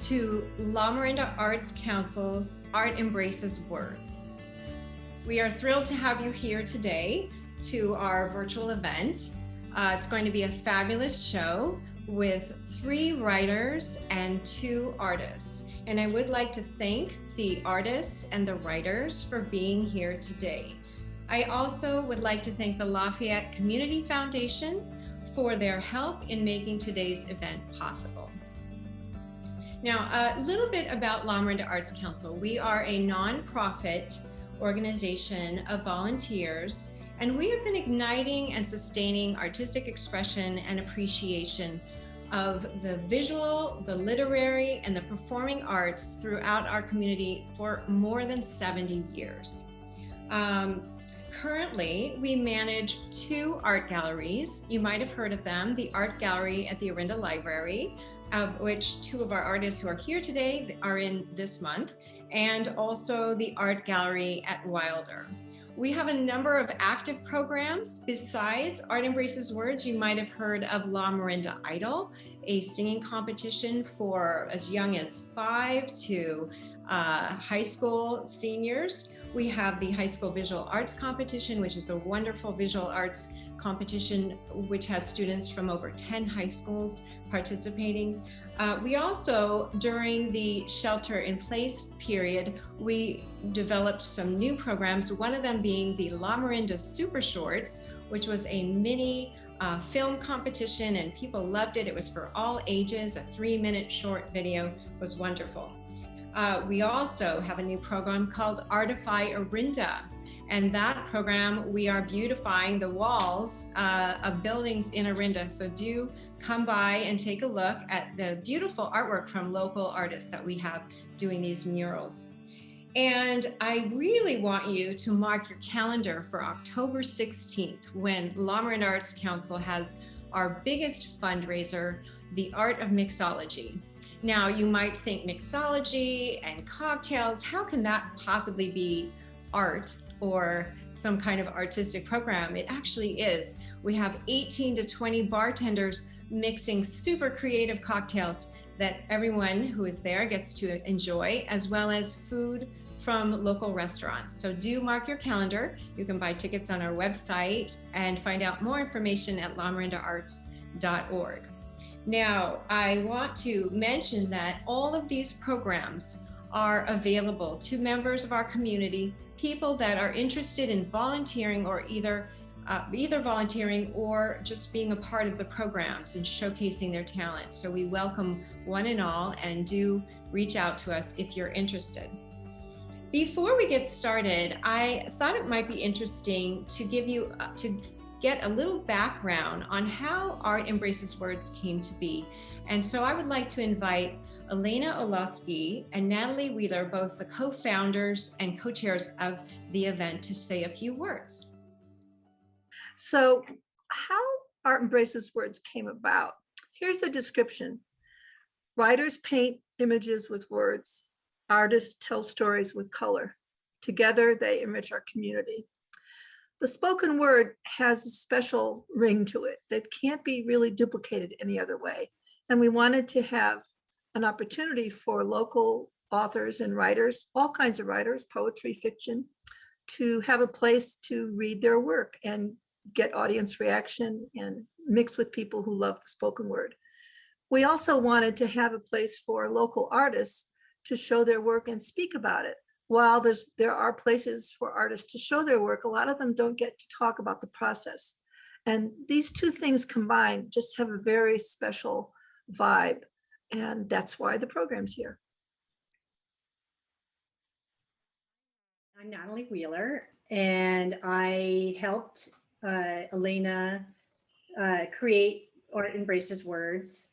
to La Miranda Arts Council's Art Embraces Words. We are thrilled to have you here today to our virtual event. It's going to be a fabulous show with 3 writers and 2 artists. And I would like to thank the artists and the writers for being here today. I also would like to thank the Lafayette Community Foundation for their help in making today's event possible. Now, a little bit about La Miranda Arts Council. We are a nonprofit organization of volunteers, and we have been igniting and sustaining artistic expression and appreciation of the visual, the literary, and the performing arts throughout our community for more than 70 years. Currently, we manage 2 art galleries. You might have heard of them, the Art Gallery at the Orinda Library, of which 2 of our artists who are here today are in this month, and also the Art Gallery at Wilder. We have a number of active programs besides Art Embraces Words. You might have heard of La Miranda Idol, a singing competition for as young as 5 to high school seniors. We have the High School Visual Arts Competition, which is a wonderful visual arts competition which has students from over 10 high schools participating. We also, during the shelter-in-place period, we developed some new programs, one of them being the La Miranda Super Shorts, which was a mini film competition, and people loved it. It was for all ages. A 3-minute short video was wonderful. We also have a new program called Artify Orinda. And that program, we are beautifying the walls of buildings in Orinda. So do come by and take a look at the beautiful artwork from local artists that we have doing these murals. And I really want you to mark your calendar for October 16th, when La Miranda Arts Council has our biggest fundraiser, the Art of Mixology. Now, you might think mixology and cocktails, how can that possibly be art or some kind of artistic program? It actually is. We have 18 to 20 bartenders mixing super creative cocktails that everyone who is there gets to enjoy, as well as food from local restaurants. So do mark your calendar. You can buy tickets on our website and find out more information at lamirandaarts.org. Now, I want to mention that all of these programs are available to members of our community, people that are interested in volunteering or either volunteering or just being a part of the programs and showcasing their talent. So we welcome one and all, and do reach out to us if you're interested. Before we get started, I thought it might be interesting to give you to get a little background on how Art Embraces Words came to be. And so I would like to invite Elana Olowski and Natalie Wheeler, both the co-founders and co-chairs of the event, to say a few words. So how Art Embraces Words came about. Here's a description. Writers paint images with words. Artists tell stories with color. Together, they enrich our community. The spoken word has a special ring to it that can't be really duplicated any other way. And we wanted to have an opportunity for local authors and writers, all kinds of writers, poetry, fiction, to have a place to read their work and get audience reaction and mix with people who love the spoken word. We also wanted to have a place for local artists to show their work and speak about it. While there are places for artists to show their work, a lot of them don't get to talk about the process. And these 2 things combined just have a very special vibe. And that's why the program's here. I'm Natalie Wheeler, and I helped Elana create Art Embraces Words.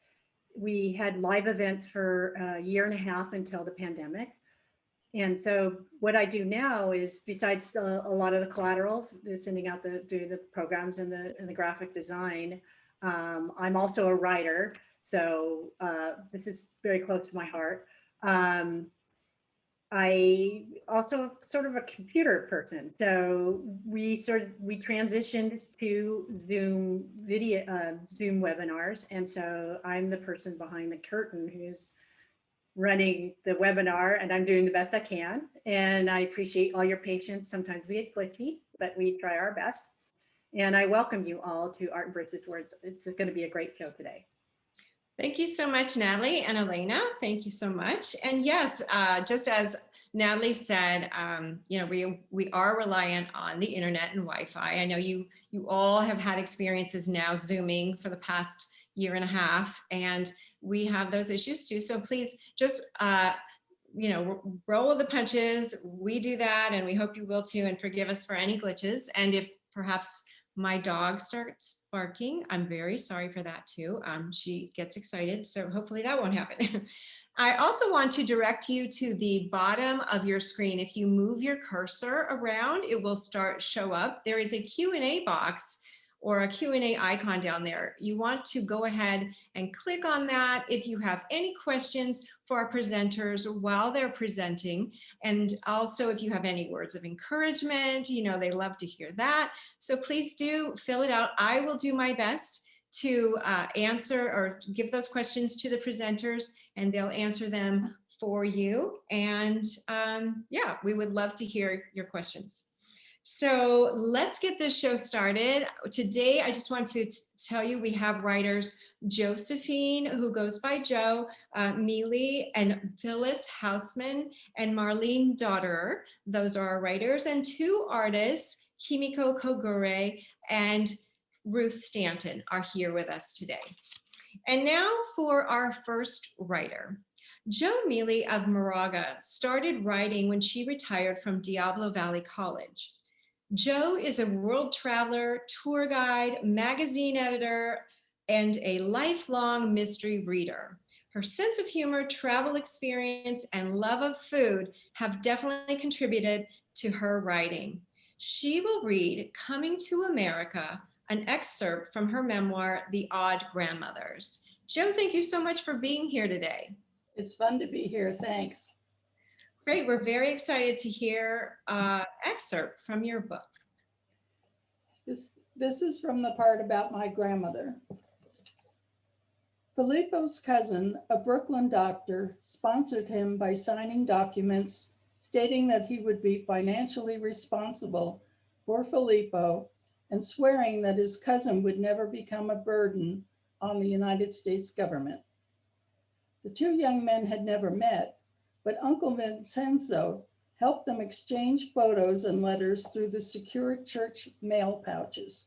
We had live events for a year and a half until the pandemic. And so what I do now is, besides a lot of the collateral, sending out doing the programs and the graphic design, I'm also a writer. So this is very close to my heart. I also sort of a computer person. So we transitioned to Zoom video, Zoom webinars. And so I'm the person behind the curtain who's running the webinar, and I'm doing the best I can. And I appreciate all your patience. Sometimes we get glitchy, but we try our best. And I welcome you all to Art Embraces Words. It's going to be a great show today. Thank you so much, Natalie and Elena. Thank you so much. And yes, just as Natalie said, you know, we are reliant on the internet and Wi-Fi. I know you all have had experiences now Zooming for the past year and a half, and we have those issues too. So please just, you know, roll with the punches. We do that, and we hope you will too, and forgive us for any glitches. And if perhaps my dog starts barking, I'm very sorry for that too. She gets excited, so hopefully that won't happen. I also want to direct you to the bottom of your screen. If you move your cursor around, it will show up. There is a Q&A box or a Q&A icon down there. You want to go ahead and click on that if you have any questions for our presenters while they're presenting. And also if you have any words of encouragement, you know, they love to hear that. So please do fill it out. I will do my best to answer or give those questions to the presenters, and they'll answer them for you. And yeah, we would love to hear your questions. So let's get this show started. Today, I just want to tell you we have writers Josephine, who goes by Jo, Mele, and Phyllis Houseman, and Marlene, Dotterer. Those are our writers, and two artists, Kimiko, Kogure, and Ruth, Stanton, are here with us today. And now for our first writer. Jo Mele of Moraga started writing when she retired from Diablo Valley College. Jo is a world traveler, tour guide, magazine editor, and a lifelong mystery reader. Her sense of humor, travel experience, and love of food have definitely contributed to her writing. She will read Coming to America, an excerpt from her memoir, The Odd Grandmothers. Jo, thank you so much for being here today. It's fun to be here. Thanks. Great. We're very excited to hear an excerpt from your book. This is from the part about my grandmother. Filippo's cousin, a Brooklyn doctor, sponsored him by signing documents stating that he would be financially responsible for Filippo and swearing that his cousin would never become a burden on the United States government. The two young men had never met, but Uncle Vincenzo helped them exchange photos and letters through the secure church mail pouches,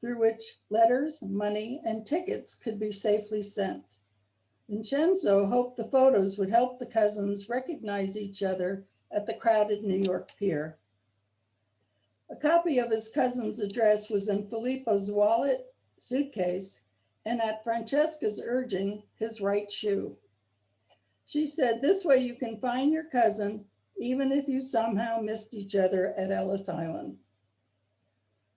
through which letters, money, and tickets could be safely sent. Vincenzo hoped the photos would help the cousins recognize each other at the crowded New York pier. A copy of his cousin's address was in Filippo's wallet, suitcase, and at Francesca's urging, his right shoe. She said, "This way you can find your cousin, even if you somehow missed each other at Ellis Island."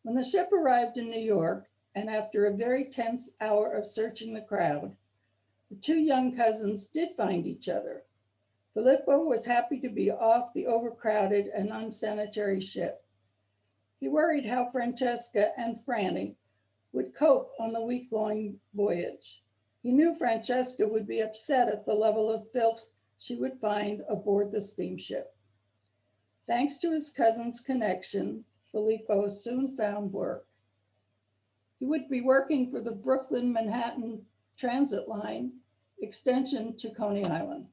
When the ship arrived in New York, and after a very tense hour of searching the crowd, the two young cousins did find each other. Filippo was happy to be off the overcrowded and unsanitary ship. He worried how Francesca and Franny would cope on the week-long voyage. He knew Francesca would be upset at the level of filth she would find aboard the steamship. Thanks to his cousin's connection, Filippo soon found work. He would be working for the Brooklyn-Manhattan Transit Line, extension to Coney Island.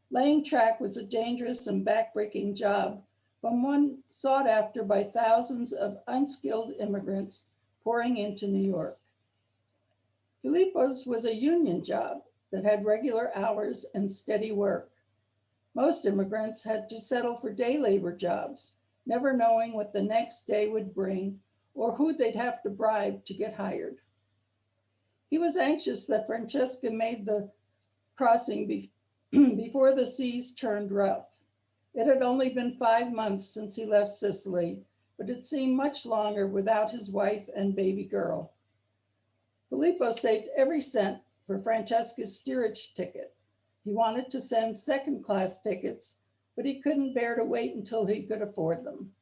Laying track was a dangerous and backbreaking job, but one sought after by thousands of unskilled immigrants pouring into New York. Filippo's was a union job that had regular hours and steady work. Most immigrants had to settle for day labor jobs, never knowing what the next day would bring or who they'd have to bribe to get hired. He was anxious that Francesca made the crossing before the seas turned rough. It had only been 5 months since he left Sicily, but it seemed much longer without his wife and baby girl. Filippo saved every cent for Francesca's steerage ticket. He wanted to send second-class tickets, but he couldn't bear to wait until he could afford them.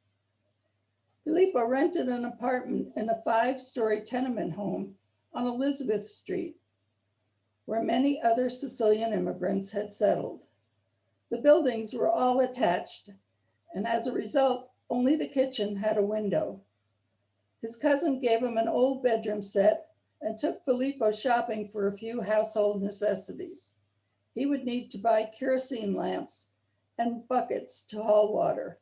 Filippo rented an apartment in a 5-story tenement home on Elizabeth Street. where many other Sicilian immigrants had settled. The buildings were all attached, and as a result, only the kitchen had a window. His cousin gave him an old bedroom set and took Filippo shopping for a few household necessities. He would need to buy kerosene lamps and buckets to haul water.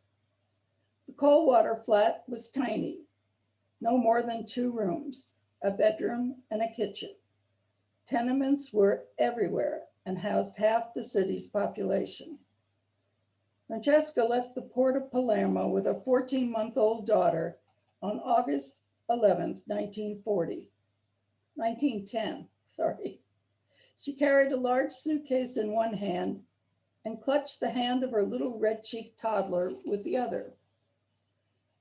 The cold water flat was tiny, no more than 2 rooms, a bedroom and a kitchen. Tenements were everywhere and housed half the city's population. Francesca left the port of Palermo with a 14-month-old daughter on August 11th, 1910. She carried a large suitcase in one hand and clutched the hand of her little red-cheeked toddler with the other.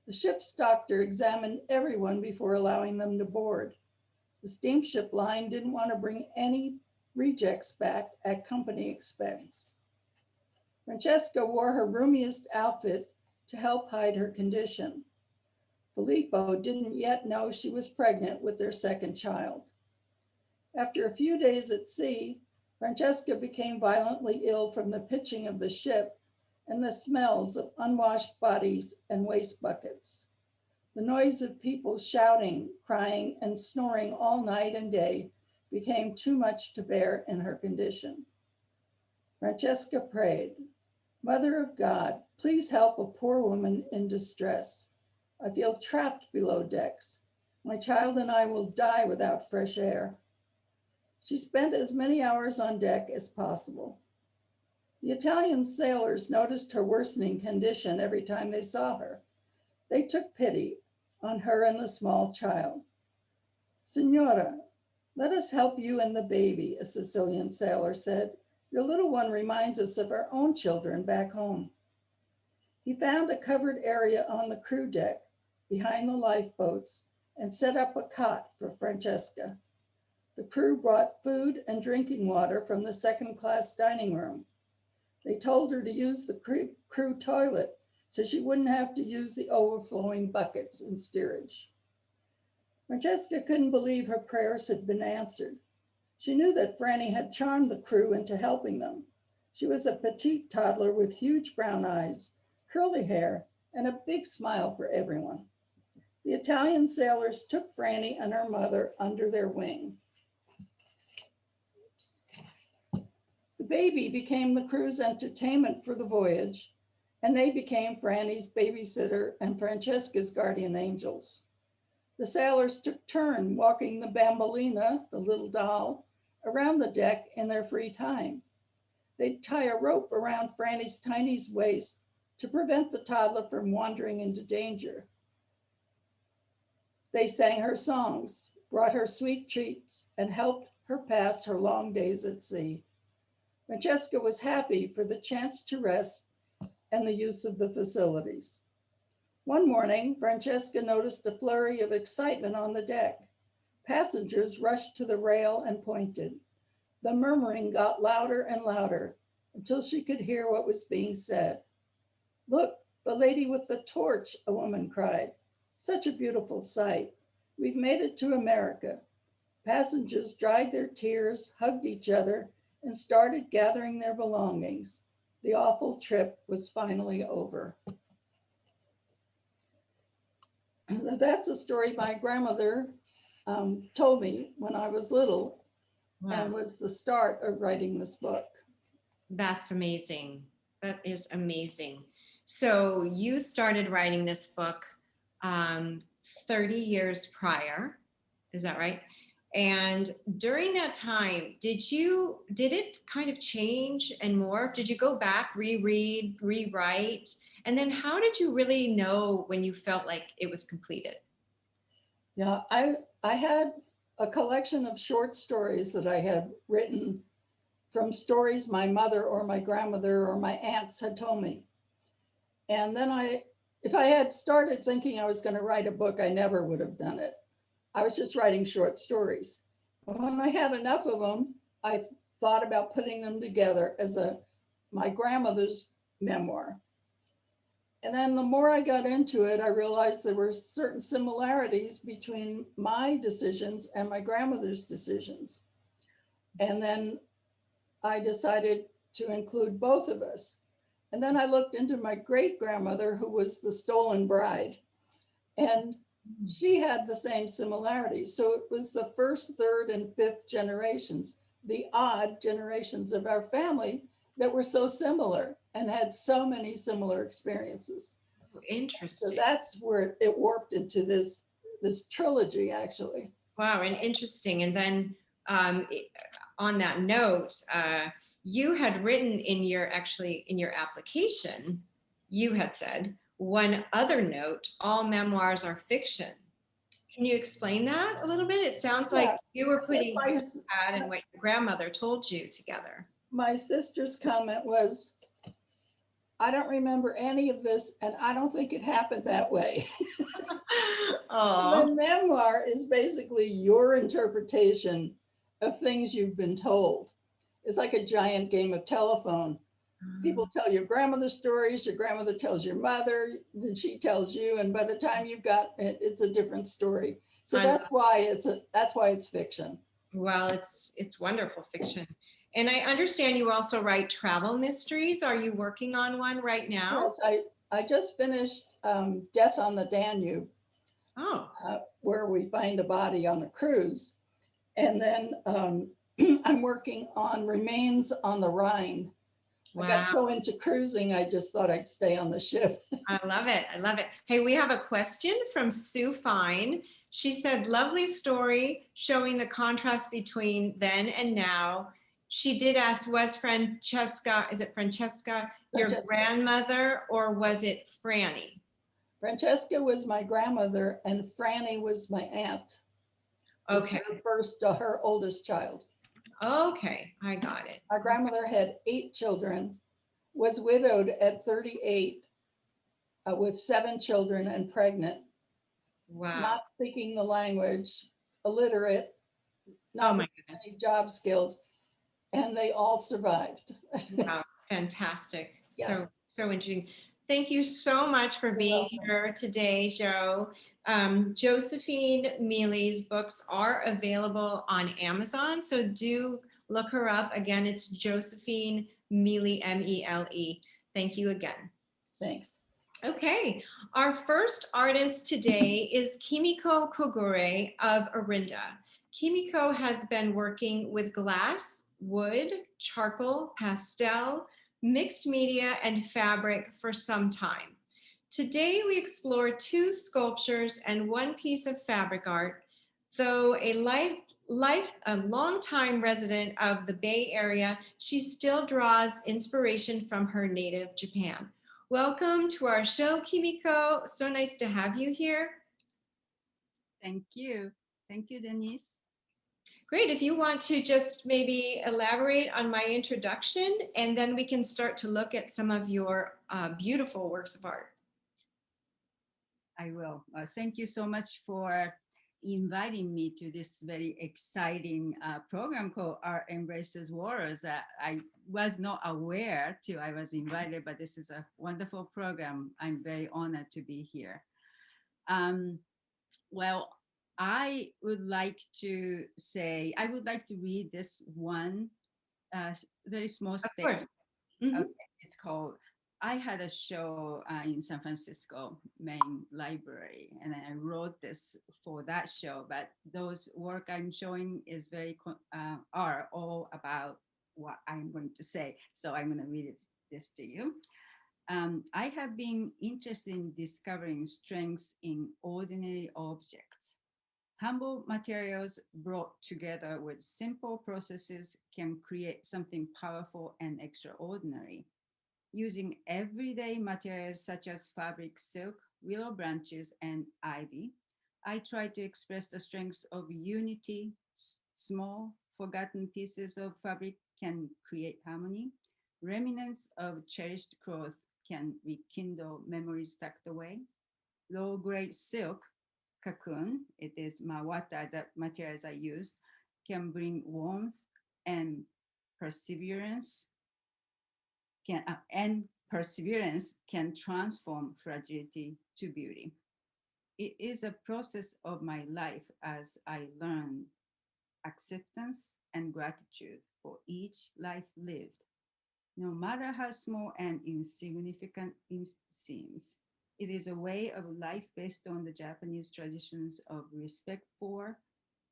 The ship's doctor examined everyone before allowing them to board. The steamship line didn't want to bring any rejects back at company expense. Francesca wore her roomiest outfit to help hide her condition. Filippo didn't yet know she was pregnant with their second child. After a few days at sea, Francesca became violently ill from the pitching of the ship and the smells of unwashed bodies and waste buckets. The noise of people shouting, crying, and snoring all night and day became too much to bear in her condition. Francesca prayed, "Mother of God, please help a poor woman in distress. I feel trapped below decks. My child and I will die without fresh air." She spent as many hours on deck as possible. The Italian sailors noticed her worsening condition every time they saw her. They took pity on her and the small child. "Signora, let us help you and the baby," a Sicilian sailor said. "Your little one reminds us of our own children back home." He found a covered area on the crew deck behind the lifeboats and set up a cot for Francesca. The crew brought food and drinking water from the second-class dining room. They told her to use the crew toilet so she wouldn't have to use the overflowing buckets in steerage. Francesca couldn't believe her prayers had been answered. She knew that Franny had charmed the crew into helping them. She was a petite toddler with huge brown eyes, curly hair, and a big smile for everyone. The Italian sailors took Franny and her mother under their wing. The baby became the crew's entertainment for the voyage, and they became Franny's babysitter and Francesca's guardian angels. The sailors took turn walking the bambolina, the little doll, around the deck in their free time. They'd tie a rope around Franny's tiny waist to prevent the toddler from wandering into danger. They sang her songs, brought her sweet treats, and helped her pass her long days at sea. Francesca was happy for the chance to rest and the use of the facilities. One morning, Francesca noticed a flurry of excitement on the deck. Passengers rushed to the rail and pointed. The murmuring got louder and louder until she could hear what was being said. "Look, the lady with the torch," a woman cried. "Such a beautiful sight. We've made it to America." Passengers dried their tears, hugged each other, and started gathering their belongings. The awful trip was finally over. That's a story my grandmother told me when I was little. Wow. And was the start of writing this book. That's amazing. That is amazing. So you started writing this book 30 years prior, is that right? And during that time, did it kind of change and morph? Did you go back, reread, rewrite? And then how did you really know when you felt like it was completed? Yeah, I had a collection of short stories that I had written from stories my mother or my grandmother or my aunts had told me. And then if I had started thinking I was going to write a book, I never would have done it. I was just writing short stories. But when I had enough of them, I thought about putting them together as my grandmother's memoir. And then the more I got into it, I realized there were certain similarities between my decisions and my grandmother's decisions. And then I decided to include both of us. And then I looked into my great grandmother, who was the stolen bride, and she had the same similarities. So it was the first, third, and fifth generations, the odd generations of our family, that were so similar and had so many similar experiences. So Interesting. that's where it warped into this trilogy, actually. Wow, and interesting. And then on that note, you had written in your application, you had said one other note: all memoirs are fiction. Can you explain that a little bit? It sounds like Yeah, you were putting my, what you had and what your grandmother told you together. my sister's comment was, I don't remember any of this, and I don't think it happened that way. So the Oh, memoir is basically your interpretation of things you've been told. It's like a giant game of telephone. People tell your grandmother stories, your grandmother tells your mother, then she tells you, and by the time you've got it, it's a different story. So that's why it's fiction. well, it's wonderful fiction. And I understand you also write travel mysteries. Are you working on one right now? Yes, I just finished Death on the Danube, Oh, where we find a body on a cruise. And then I'm working on Remains on the Rhine. I got wow. so into cruising, I just thought I'd stay on the ship. I love it. I love it. Hey, we have a question from Sue Fine. She said, lovely story showing the contrast between then and now. She did ask, was Francesca, is it Francesca, your Francesca. grandmother, or was it Franny? Francesca was my grandmother, and Franny was my aunt. Was Okay. her oldest child. Okay, I got it. Our grandmother had 8 children, was widowed at 38, with 7 children and pregnant, Wow. not speaking the language, illiterate, Oh not my with goodness. any job skills, and they all survived. Wow, fantastic. Yeah. So interesting. Thank you so much for being here today, Joe. Josephine Mele's books are available on Amazon, so do look her up. Again, it's Josephine Mele, Mele. Thank you again. Thanks. Okay, our first artist today is Kimiko Kogure of Orinda. Kimiko has been working with glass, wood, charcoal, pastel, mixed media, and fabric for some time. Today we explore 2 sculptures and 1 piece of fabric art. Though a longtime resident of the Bay Area, she still draws inspiration from her native Japan. Welcome to our show, Kimiko. So nice to have you here. Thank you. Thank you, Denise. Great. If you want to just maybe elaborate on my introduction, and then we can start to look at some of your beautiful works of art. I will. Thank you so much for inviting me to this very exciting program called Art Embraces Warriors. I was not aware till I was invited, but this is a wonderful program. I'm very honored to be here. Well, I would like to read this one very small statement. Mm-hmm. Okay, it's called, I had a show in San Francisco main library, and I wrote this for that show, but those work I'm showing is are all about what I'm going to say. So I'm going to read this to you. I have been interested in discovering strengths in ordinary objects. Humble materials brought together with simple processes can create something powerful and extraordinary. Using everyday materials such as fabric, silk, willow branches, and ivy, I try to express the strengths of unity. Small, forgotten pieces of fabric can create harmony. Remnants of cherished cloth can rekindle memories tucked away. Low-grade silk cocoon, it is mawata, the materials I used, can bring warmth and perseverance can transform fragility to beauty. It is a process of my life as I learn acceptance, and gratitude for each life lived, no matter how small and insignificant it seems. It is a way of life based on the Japanese traditions of respect for,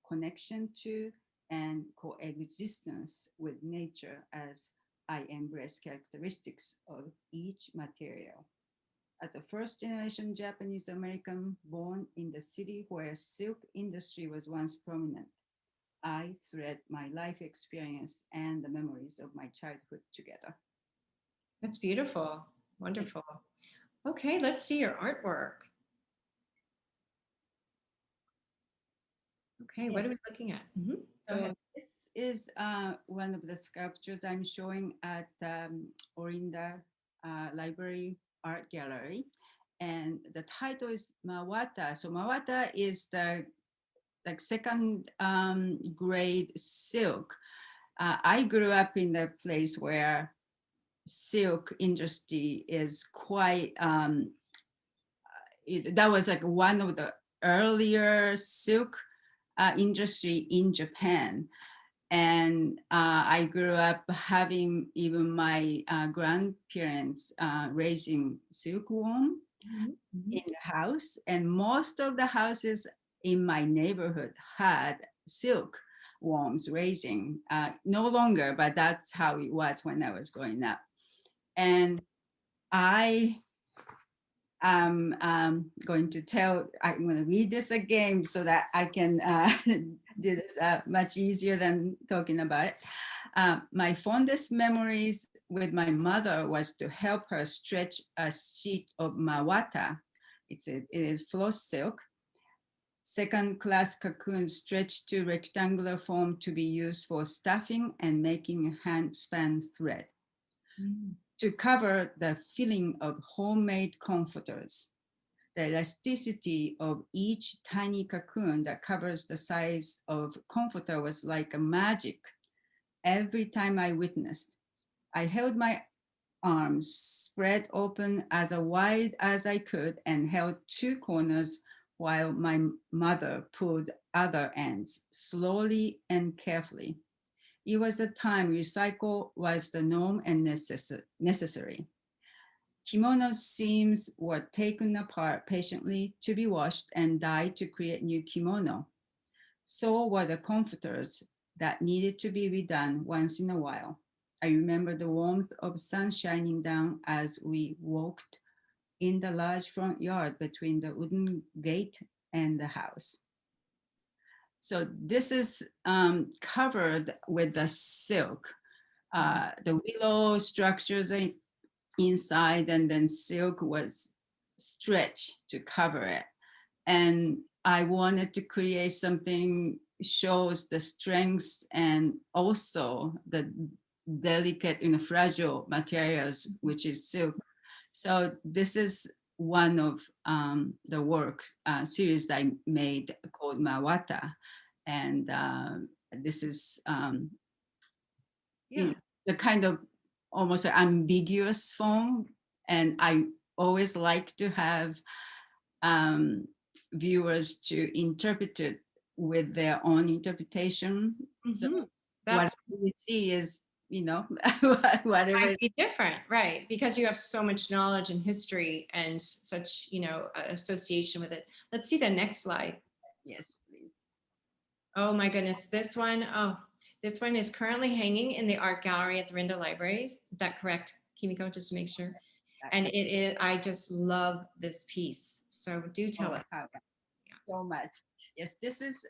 connection to, and coexistence with nature as I embrace characteristics of each material. As a first generation Japanese American born in the city where silk industry was once prominent, I thread my life experience and the memories of my childhood together. That's beautiful. Wonderful. Okay, let's see your artwork. Okay, what are we looking at? Go So ahead. this is one of the sculptures I'm showing at Orinda Library Art Gallery. And the title is Mawata. So Mawata is the like second grade silk. I grew up in the place where silk industry is quite, that was like one of the earlier silk industry in Japan. And I grew up having even my grandparents raising silkworm in the house. And most of the houses in my neighborhood had silkworms raising. No longer, but that's how it was when I was growing up. And I am going to read this again so that I can do this much easier than talking about it. My fondest memories with my mother was to help her stretch a sheet of mawata. It is floss silk, second class cocoon stretched to rectangular form to be used for stuffing and making hand span thread. To cover the feeling of homemade comforters. The elasticity of each tiny cocoon that covers the size of comforter was like a magic every time I witnessed. I held my arms spread open as wide as I could and held two corners while my mother pulled other ends slowly and carefully. It was a time recycle was the norm and necessary. Kimono seams were taken apart patiently to be washed and dyed to create new kimono. So were the comforters that needed to be redone once in a while. I remember the warmth of sun shining down as we walked in the large front yard between the wooden gate and the house. So this is covered with the silk. The willow structures inside, and then silk was stretched to cover it. And I wanted to create something shows the strengths and also the delicate and fragile materials, which is silk. So this is one of the works series that I made called Mawata. And this is the kind of almost an ambiguous form. And I always like to have viewers to interpret it with their own interpretation. So what we see is, whatever. Might be different, right? Because you have so much knowledge and history and such, association with it. Let's see the next slide. Yes, please. Oh my goodness, this one is currently hanging in the art gallery at the Rinda Library. Is that correct, Kimiko? Just to make sure. And it is. I just love this piece. So do tell us. So much. Yes, this is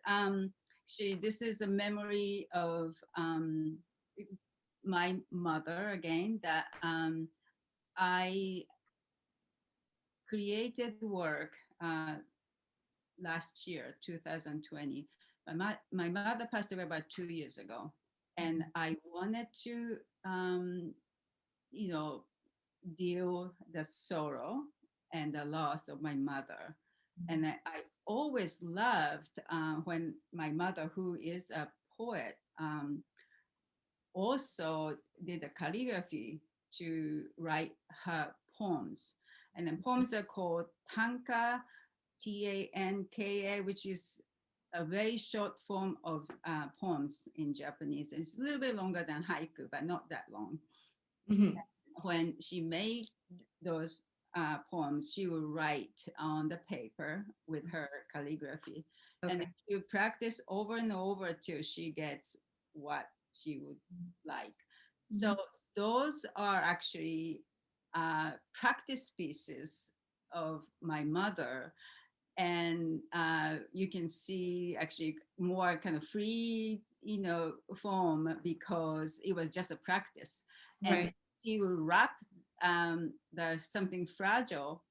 this is a memory of my mother again, that I created work last year, 2020. My mother passed away about 2 years ago, and I wanted to deal the sorrow and the loss of my mother. And I always loved when my mother, who is a poet, also did a calligraphy to write her poems. And the poems are called tanka, Tanka, which is a very short form of poems in Japanese. It's a little bit longer than haiku, but not that long. Mhm. When she made those poems, she would write on the paper with her calligraphy. And Okay. she would practice over and over till she gets what she would like. So those are actually practice pieces of my mother. And you can see actually more kind of free, form because it was just a practice. And Right. she will wrap the something fragile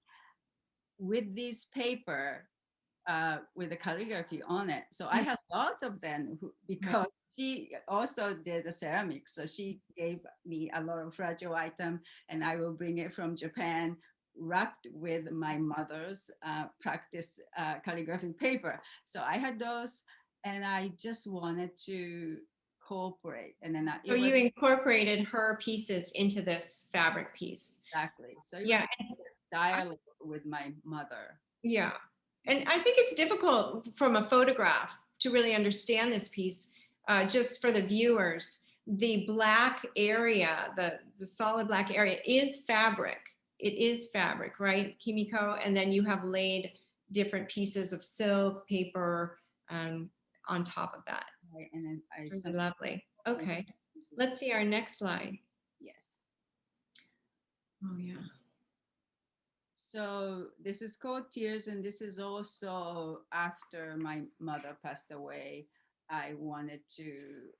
with this paper with the calligraphy on it. So I have lots of them because she also did the ceramics. So she gave me a lot of fragile item, and I will bring it from Japan wrapped with my mother's practice calligraphy paper. So I had those, and I just wanted to cooperate. And then So it was you incorporated her pieces into this fabric piece. exactly. So it was Yeah. a dialogue with my mother. Yeah. And I think it's difficult from a photograph to really understand this piece, just for the viewers. The black area, the solid black area is fabric. It is fabric, right, Kimiko? And then you have laid different pieces of silk, paper, on top of that. Right? And then I Really lovely. Okay. Let's see our next slide. yes. Oh, yeah. So this is called Tears, and this is also after my mother passed away. I wanted to,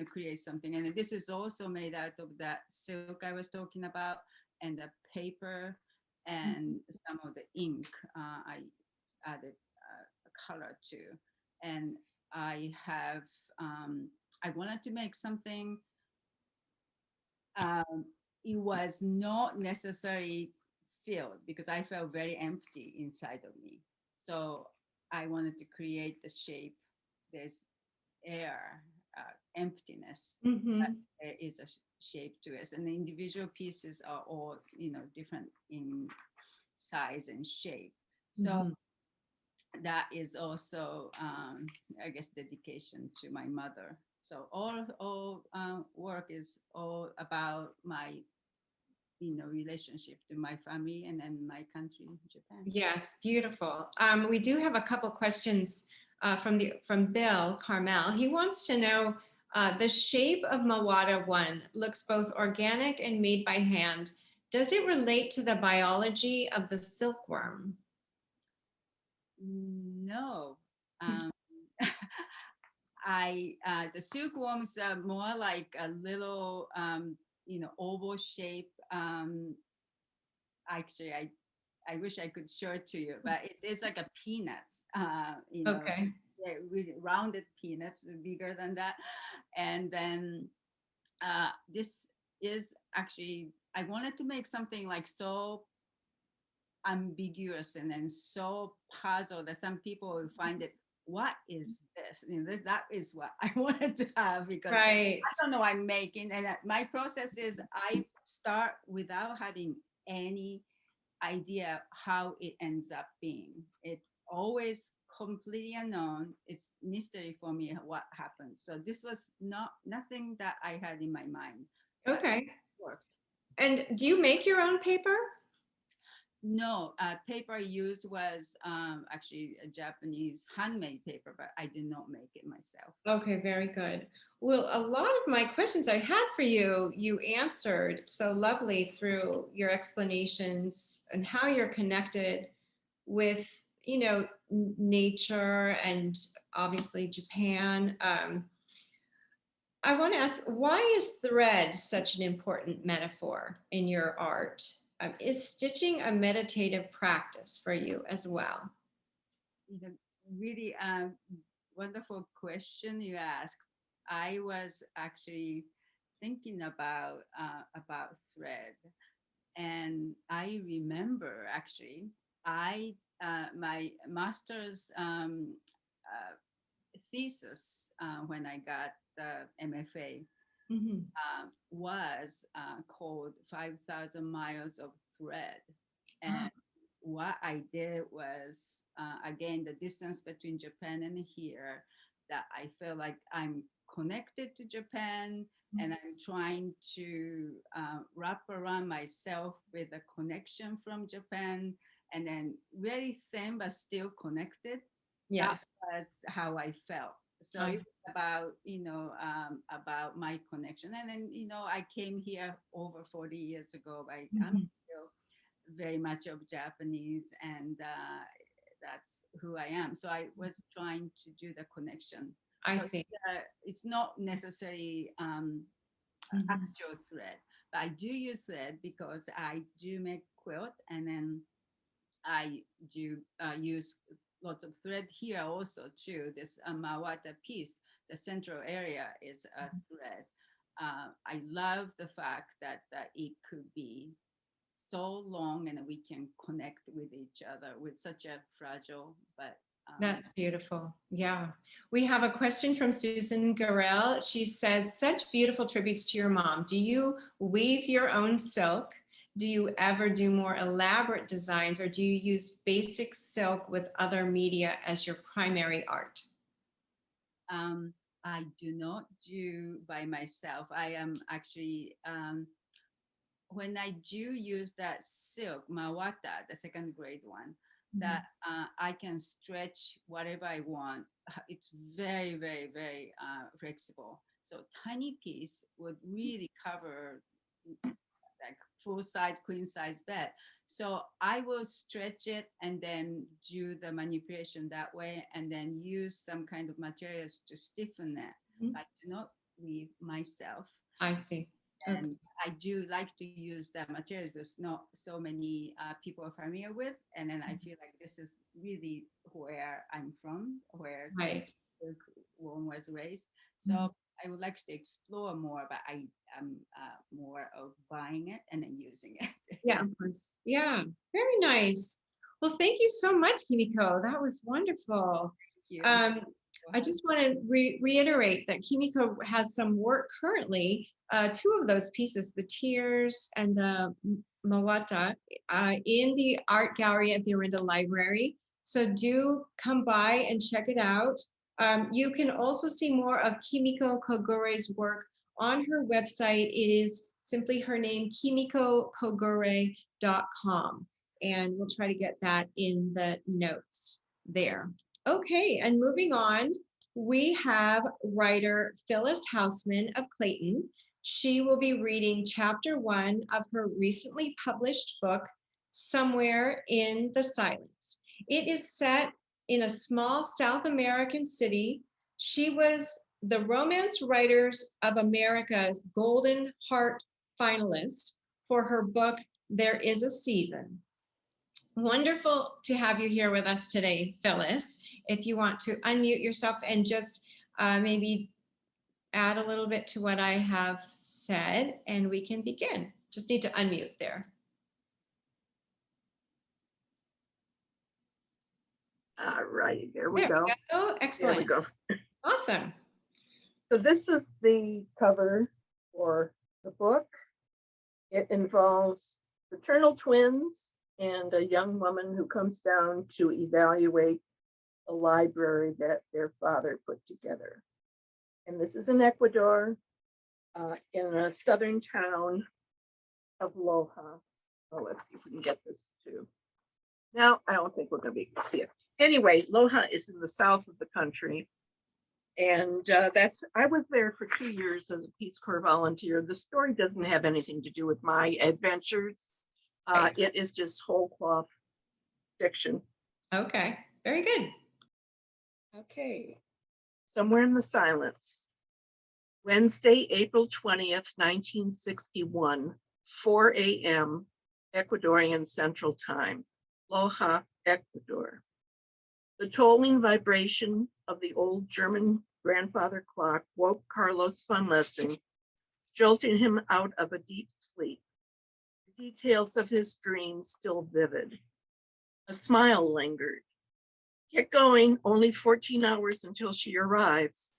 create something, and this is also made out of that silk I was talking about, and the paper, and some of the ink. I added a color to, and I have. I wanted to make something. Um, it was not necessarily filled because I felt very empty inside of me. So I wanted to create the shape. There's air, emptiness, but Mm-hmm. there is a shape to it. And the individual pieces are all, different in size and shape. So that is also, I guess, dedication to my mother. So all work is all about my relationship to my family and then my country, Japan. Yes, beautiful. We do have a couple questions from Bill Carmel. He wants to know, the shape of Mawada 1 looks both organic and made by hand. Does it relate to the biology of the silkworm? No. Um, the silkworms are more like a little oval shape. Actually, I wish I could show it to you, but it is like a peanuts. Okay. They're really rounded peanuts, bigger than that. And then this is actually, I wanted to make something like so ambiguous and then so puzzled that some people will find it, what is this? That is what I wanted to have because Right. I don't know what I'm making. And my process is I start without having any idea how it ends up being. It always completely unknown. It's mystery for me what happened. So this was nothing that I had in my mind. Okay. It worked. And do you make your own paper? No, paper used was actually a Japanese handmade paper, but I did not make it myself. Okay, very good. Well, a lot of my questions I had for you, you answered so lovely through your explanations and how you're connected with, nature and obviously Japan. I want to ask, why is thread such an important metaphor in your art? Is stitching a meditative practice for you as well? Really wonderful question you asked. I was actually thinking about thread, and I remember actually my master's thesis when I got the MFA was called 5,000 Miles of Thread. And what I did was, again, the distance between Japan and here, that I feel like I'm connected to Japan, and I'm trying to wrap around myself with a connection from Japan, and then very thin but still connected. Yes. That was how I felt. So I- it was about, about my connection. And then, I came here over 40 years ago. I'm still very much of Japanese, and that's who I am. So I was trying to do the connection. I So see. it's not necessarily actual thread, but I do use thread because I do make quilt, and then I do use lots of thread here also too. This Mawata piece, the central area is a thread. I love the fact that it could be so long and we can connect with each other with such a fragile, but That's beautiful. Yeah. We have a question from Susan Garrell. She says, such beautiful tributes to your mom. Do you weave your own silk? Do you ever do more elaborate designs, or do you use basic silk with other media as your primary art? I do not do by myself. I am actually, when I do use that silk, Mawata, the second grade one, that I can stretch whatever I want. It's very, very, very flexible. So tiny piece would really cover like full size, queen size bed. So I will stretch it and then do the manipulation that way, and then use some kind of materials to stiffen it. I do not weave myself. I see. And I do like to use that material because not so many people are familiar with. And then I feel like this is really where I'm from, where Right. one was raised. So I would like to explore more, but I am more of buying it and then using it. Yeah, of course. Yeah, very nice. Well, thank you so much, Kimiko. That was wonderful. Thank you. I just want to reiterate that Kimiko has some work currently, two of those pieces, the Tears and the Mawata, in the art gallery at the Orinda Library. So do come by and check it out. You can also see more of Kimiko Kogure's work on her website. It is simply her name, kimikokogure.com. And we'll try to get that in the notes there. Okay, and moving on, we have writer Phyllis Houseman of Clayton. She will be reading chapter 1 of her recently published book, Somewhere in the Silence. It is set in a small South American city. She was the Romance Writers of America's Golden Heart finalist for her book, There Is a Season. Wonderful to have you here with us today, Phyllis. If you want to unmute yourself and just maybe add a little bit to what I have said, and we can begin. Just need to unmute there. All right, there we go. Oh, excellent. There we go. Awesome. So this is the cover for the book. It involves fraternal twins and a young woman who comes down to evaluate the library that their father put together. And this is in Ecuador, in a southern town of Loja. Oh, let's see if we can get this too. Now, I don't think we're going to be able to see it. Anyway, Loja is in the south of the country. And I was there for 2 years as a Peace Corps volunteer. The story doesn't have anything to do with my adventures. It is just whole cloth fiction. Okay, very good. Okay. Somewhere in the Silence. Wednesday, April 20th, 1961, 4 a.m. Ecuadorian Central Time, Loja, Ecuador. The tolling vibration of the old German grandfather clock woke Carlos von Lessing, jolting him out of a deep sleep. The details of his dream still vivid. A smile lingered. Get going, only 14 hours until she arrives.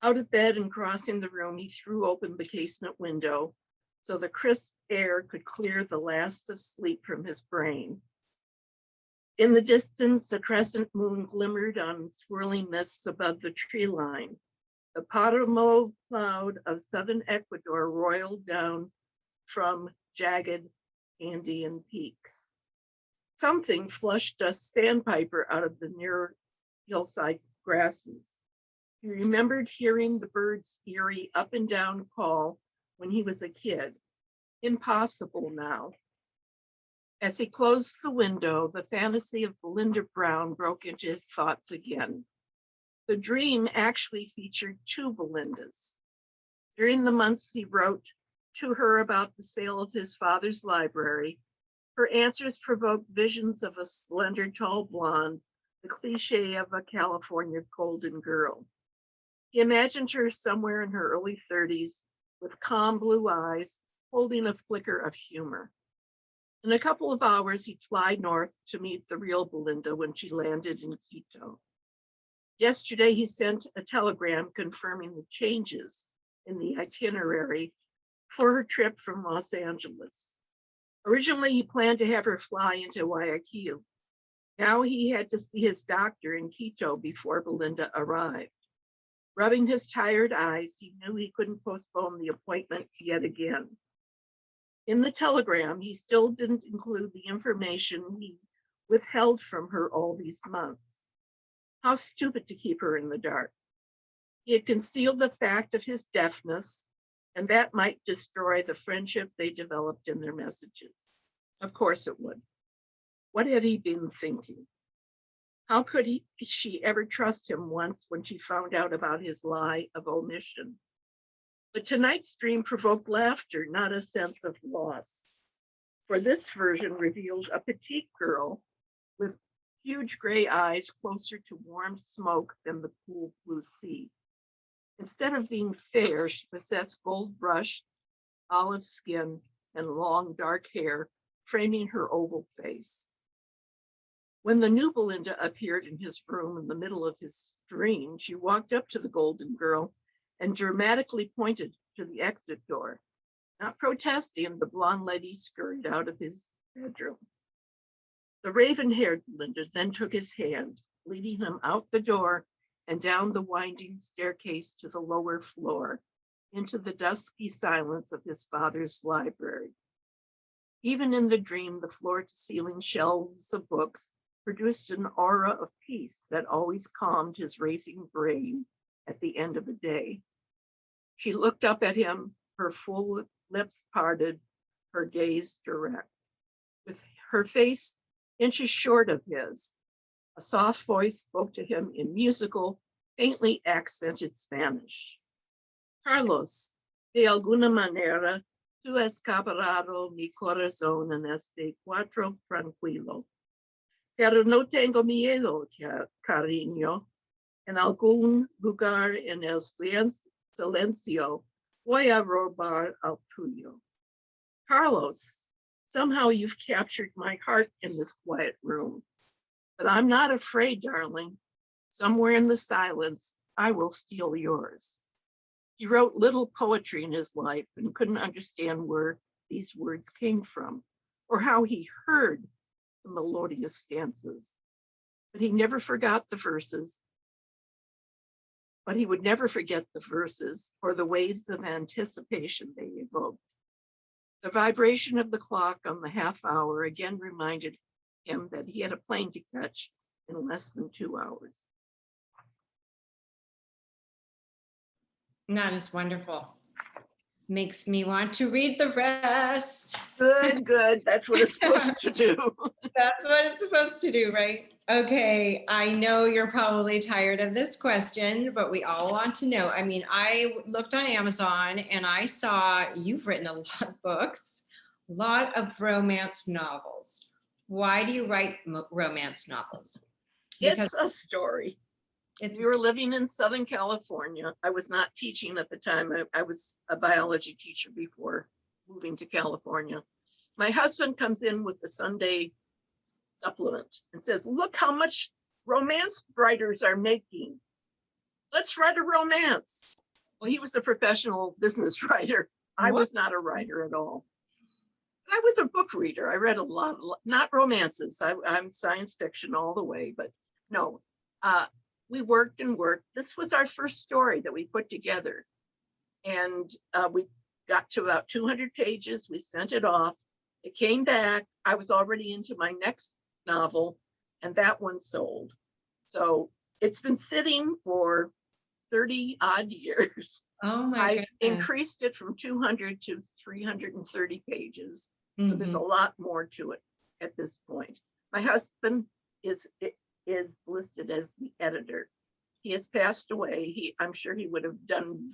Out of bed and crossing the room, he threw open the casement window so the crisp air could clear the last of sleep from his brain. In the distance, a crescent moon glimmered on swirling mists above the tree line. The Paramo cloud of southern Ecuador roiled down from jagged Andean peaks. Something flushed a sandpiper out of the near hillside grasses. He remembered hearing the bird's eerie up and down call when he was a kid. Impossible now. As he closed the window, the fantasy of Belinda Brown broke into his thoughts again. The dream actually featured two Belindas. During the months he wrote to her about the sale of his father's library, her answers provoked visions of a slender, tall blonde, the cliche of a California golden girl. He imagined her somewhere in her early 30s with calm blue eyes, holding a flicker of humor. In a couple of hours, he'd fly north to meet the real Belinda when she landed in Quito. Yesterday, he sent a telegram confirming the changes in the itinerary for her trip from Los Angeles. Originally, he planned to have her fly into Guayaquil. Now he had to see his doctor in Quito before Belinda arrived. Rubbing his tired eyes, he knew he couldn't postpone the appointment yet again. In the telegram, he still didn't include the information he withheld from her all these months. How stupid to keep her in the dark. He had concealed the fact of his deafness, and that might destroy the friendship they developed in their messages. Of course it would. What had he been thinking? How could she ever trust him once when she found out about his lie of omission? But tonight's dream provoked laughter, not a sense of loss. For this version revealed a petite girl with huge gray eyes closer to warm smoke than the cool blue sea. Instead of being fair, she possessed gold-brushed, olive skin and long dark hair, framing her oval face. When the new Belinda appeared in his room in the middle of his dream, she walked up to the golden girl and dramatically pointed to the exit door. Not protesting, the blonde lady scurried out of his bedroom. The raven-haired Belinda then took his hand, leading him out the door and down the winding staircase to the lower floor, into the dusky silence of his father's library. Even in the dream, the floor-to-ceiling shelves of books produced an aura of peace that always calmed his racing brain at the end of the day. She looked up at him, her full lips parted, her gaze direct. With her face inches short of his, a soft voice spoke to him in musical, faintly accented Spanish. Carlos, de alguna manera, tú has caparado mi corazón en este cuarto tranquilo. Pero no tengo miedo, cariño. En algún lugar en el silencio, voy a robar al tuyo. Carlos, somehow you've captured my heart in this quiet room. But I'm not afraid, darling. Somewhere in the silence, I will steal yours. He wrote little poetry in his life and couldn't understand where these words came from or how he heard the melodious stanzas. But he never forgot the verses. But he would never forget the verses or the waves of anticipation they evoked. The vibration of the clock on the half hour again reminded him that he had a plane to catch in less than 2 hours. That is wonderful. Makes me want to read the rest. Good, good. That's what it's supposed to do. That's what it's supposed to do, right? Okay, I know you're probably tired of this question, but we all want to know. I mean, I looked on Amazon and I saw you've written a lot of books, a lot of romance novels. Why do you write romance novels? It's a story. We were living in Southern California. I was not teaching at the time. I was a biology teacher before moving to California. My husband comes in with the Sunday supplement and says, look how much romance writers are making. Let's write a romance. Well, he was a professional business writer. I was not a writer at all. I was a book reader. I read a lot, not romances. I'm science fiction all the way, but no. We worked and worked. This was our first story that we put together. And we got to about 200 pages. We sent it off. It came back. I was already into my next novel, and that one sold. So it's been sitting for 30 odd years. Oh my I've goodness. increased it from 200 to 330 pages. So there's a lot more to it at this point. My husband is listed as the editor. He has passed away. I'm sure he would have done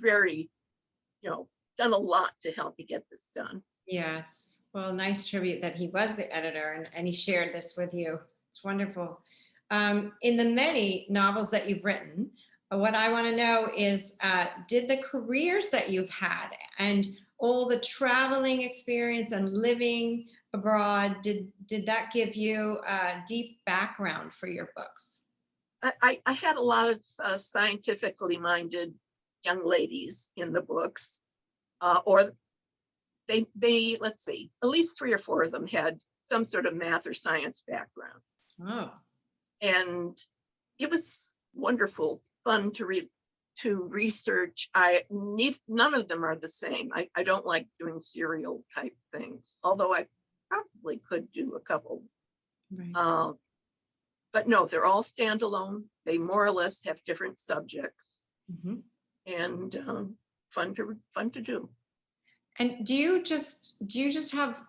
done a lot to help me get this done. Yes. Well, nice tribute that he was the editor and he shared this with you. It's wonderful. In the many novels that you've written, what I want to know is, did the careers that you've had and all the traveling experience and living abroad, did that give you a deep background for your books? I had a lot of scientifically minded young ladies in the books, or they let's see, at least 3 or 4 of them had some sort of math or science background. Oh. And it was wonderful, fun to research. None of them are the same. I don't like doing serial type things, although I probably could do a couple. Right. But no, they're all standalone. They more or less have different subjects, and fun to do. And do you just have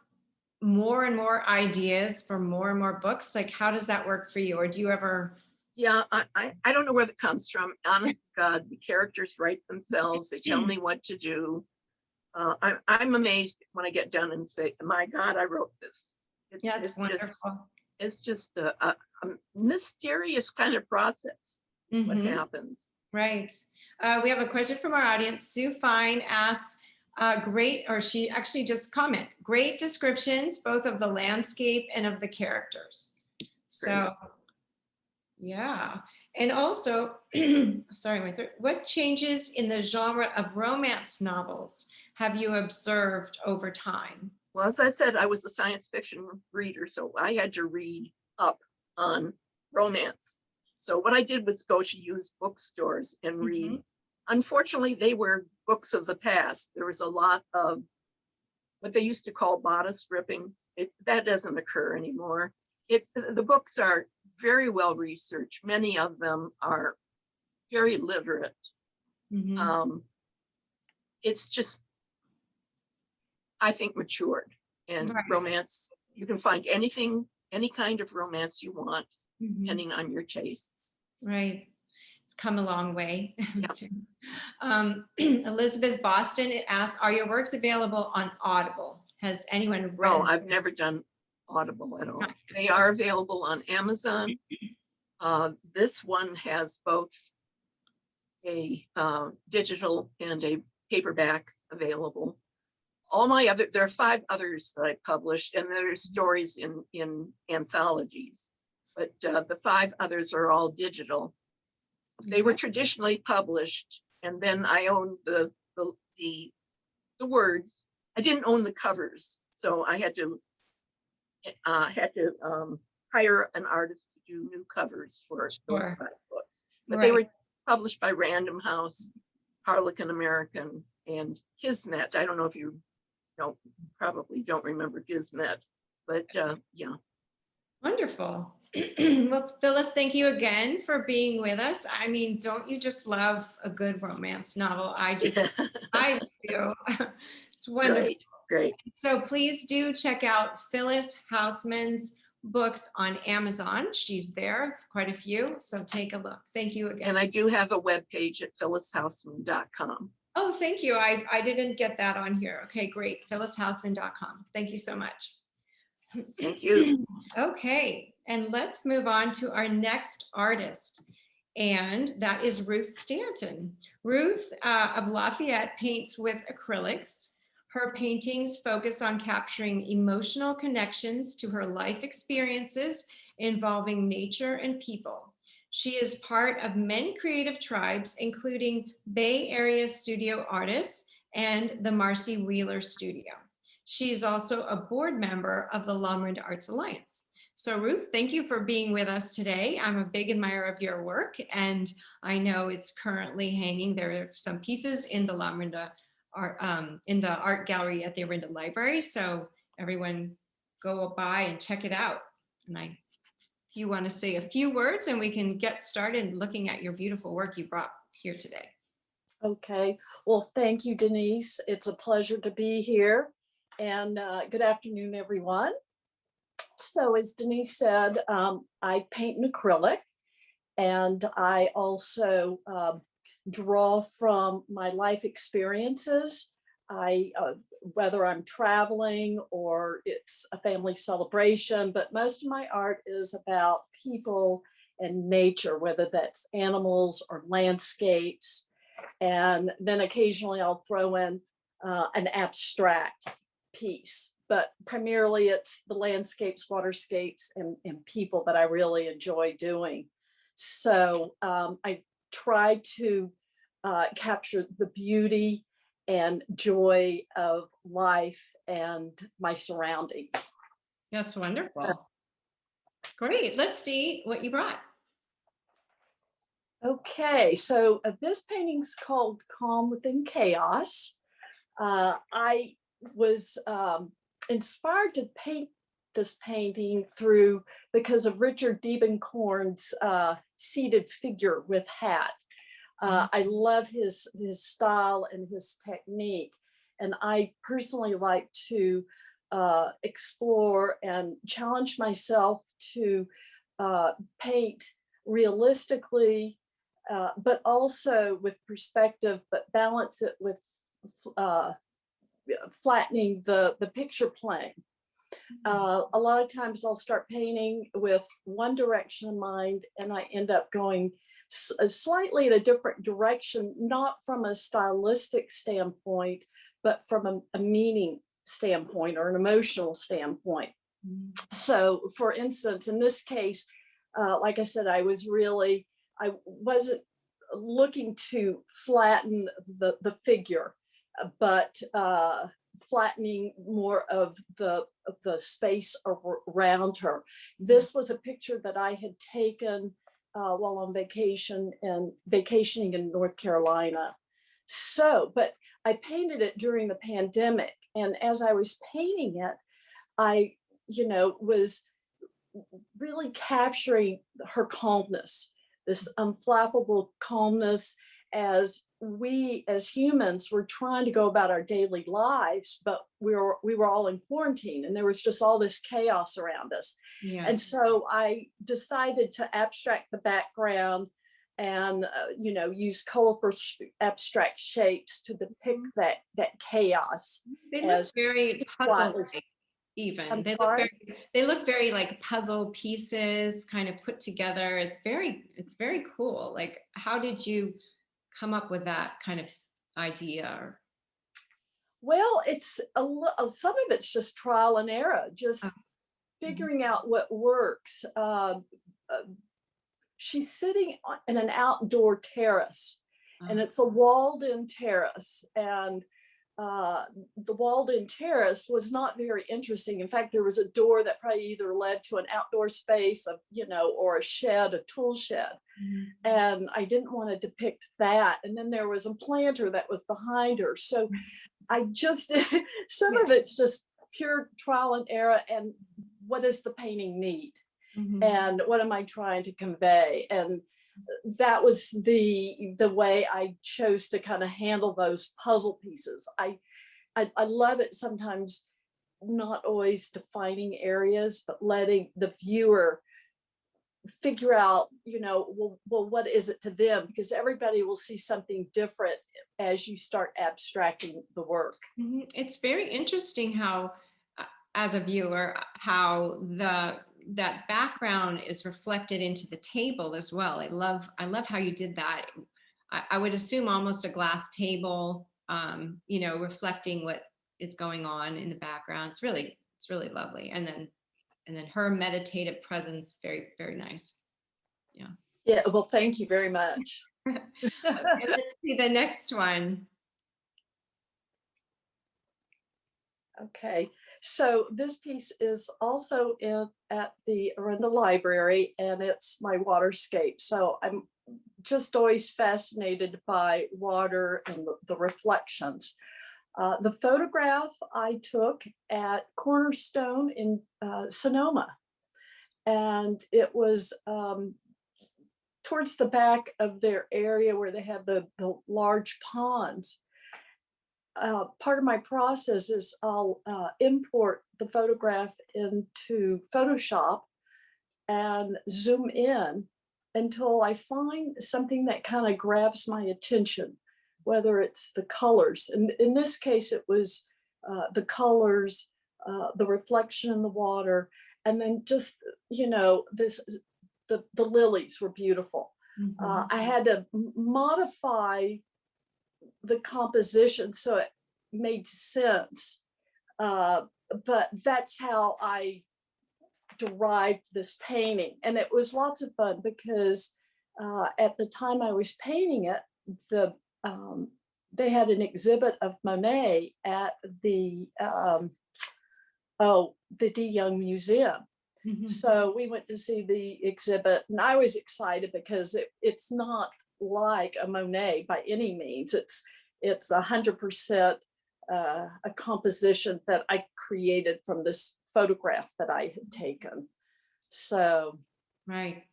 more and more ideas for more and more books? Like, how does that work for you? Or do you ever? Yeah, I don't know where that comes from. Honest to God, the characters write themselves. They tell me what to do. I'm amazed when I get done and say, "My God, I wrote this." It's wonderful. It's just a mysterious kind of process. What happens? Right. We have a question from our audience. Sue Fine asks, she actually just comment, great descriptions, both of the landscape and of the characters. So, yeah. And also, sorry, my throat. What changes in the genre of romance novels have you observed over time? Well, as I said, I was a science fiction reader, so I had to read up on romance. So what I did was go to used bookstores and read. Unfortunately, they were books of the past. There was a lot of what they used to call bodice ripping. That doesn't occur anymore. The books are very well researched. Many of them are very literate. It's just, I think, matured. And romance, you can find anything, any kind of romance you want, depending on your tastes. Right. It's come a long way. Elizabeth Boston asks, are your works available on Audible? Has anyone read? No, I've never done Audible at all. They are available on Amazon. This one has both a digital and a paperback available. There are 5 others that I published, and there are stories in anthologies, but the 5 others are all digital. They were traditionally published, and then I owned the words. I didn't own the covers, so I had to hire an artist to do new covers for those 5 books. But they were published by Random House, Harlequin American, and Kismet. I don't know if you probably don't remember Kismet, but yeah. Wonderful. Well, Phyllis, thank you again for being with us. I mean, don't you just love a good romance novel? I just do. It's wonderful. Great. So please do check out Phyllis Houseman's books on Amazon. She's there, quite a few. So take a look. Thank you again. And I do have a webpage at phyllisHouseman.com. Oh, thank you. I didn't get that on here. Okay, great. phyllisHouseman.com. Thank you so much. Thank you. Okay, and let's move on to our next artist, and that is Ruth Stanton. Ruth of Lafayette paints with acrylics. Her paintings focus on capturing emotional connections to her life experiences involving nature and people. She is part of many creative tribes, including Bay Area studio artists and the Marcy Wheeler Studio. She's also a board member of the Lomond Arts Alliance. So Ruth, thank you for being with us today. I'm a big admirer of your work, and I know it's currently hanging. There are some pieces in the Lomond in the art gallery at the Orinda Library. So everyone go by and check it out. And if you want to say a few words, and we can get started looking at your beautiful work you brought here today. Okay, well, thank you, Denise. It's a pleasure to be here. And good afternoon, everyone. So as Denise said, I paint in acrylic, and I also draw from my life experiences. Whether I'm traveling or it's a family celebration, but most of my art is about people and nature, whether that's animals or landscapes. And then occasionally I'll throw in an abstract piece, but primarily it's the landscapes, waterscapes, and people that I really enjoy doing. So I try to capture the beauty and joy of life and my surroundings. That's wonderful. Great. Let's see what you brought. Okay, so this painting's called Calm Within Chaos. I was inspired to paint this painting because of Richard Diebenkorn's seated figure with hat. I love his style and his technique, and I personally like to explore and challenge myself to paint realistically, but also with perspective, but balance it with flattening the picture plane. A lot of times I'll start painting with one direction in mind, and I end up going slightly in a different direction, not from a stylistic standpoint, but from a meaning standpoint or an emotional standpoint. So for instance, in this case, like I said, I wasn't looking to flatten the figure, but flattening more of the space around her. This was a picture that I had taken while on vacationing in North Carolina. So, but I painted it during the pandemic, and as I was painting it, I, was really capturing her calmness, this unflappable calmness, as we as humans were trying to go about our daily lives, but we were all in quarantine, and there was just all this chaos around us. Yeah. And so I decided to abstract the background and use colorful abstract shapes to depict that chaos. They look very puzzle-like. Even they look very like puzzle pieces kind of put together. It's very cool. Like, how did you come up with that kind of idea? Well, it's some of it's just trial and error, just figuring out what works. She's sitting in an outdoor terrace, and it's a walled-in terrace, and the walled-in terrace was not very interesting. In fact, there was a door that probably either led to an outdoor space or a shed, a tool shed. And I didn't want to depict that. And then there was a planter that was behind her. So I just, some of it's just pure trial and error. And what does the painting need? And what am I trying to convey? And that was the way I chose to kind of handle those puzzle pieces. I love it sometimes, not always defining areas, but letting the viewer figure out, well, what is it to them? Because everybody will see something different as you start abstracting the work. It's very interesting how, as a viewer, how that background is reflected into the table as well. I love how you did that. I would assume almost a glass table, reflecting what is going on in the background. It's really lovely. And then her meditative presence, very, very nice. Yeah, well, thank you very much. Okay, let's see the next one. Okay, so this piece is also at the Arundel Library, and it's my waterscape. So I'm just always fascinated by water and the reflections. The photograph I took at Cornerstone in Sonoma, and it was towards the back of their area where they have the large ponds. Part of my process is I'll import the photograph into Photoshop and zoom in until I find something that kind of grabs my attention, whether it's the colors. And in this case, it was the colors, the reflection in the water, and then just, the lilies were beautiful. Mhm. I had to modify the composition so it made sense. But that's how I derived this painting. And it was lots of fun because at the time I was painting it, they had an exhibit of Monet at the De Young Museum. Mhm. So we went to see the exhibit, and I was excited because it's not like a Monet by any means. It's 100% a composition that I created from this photograph that I had taken. So, Right.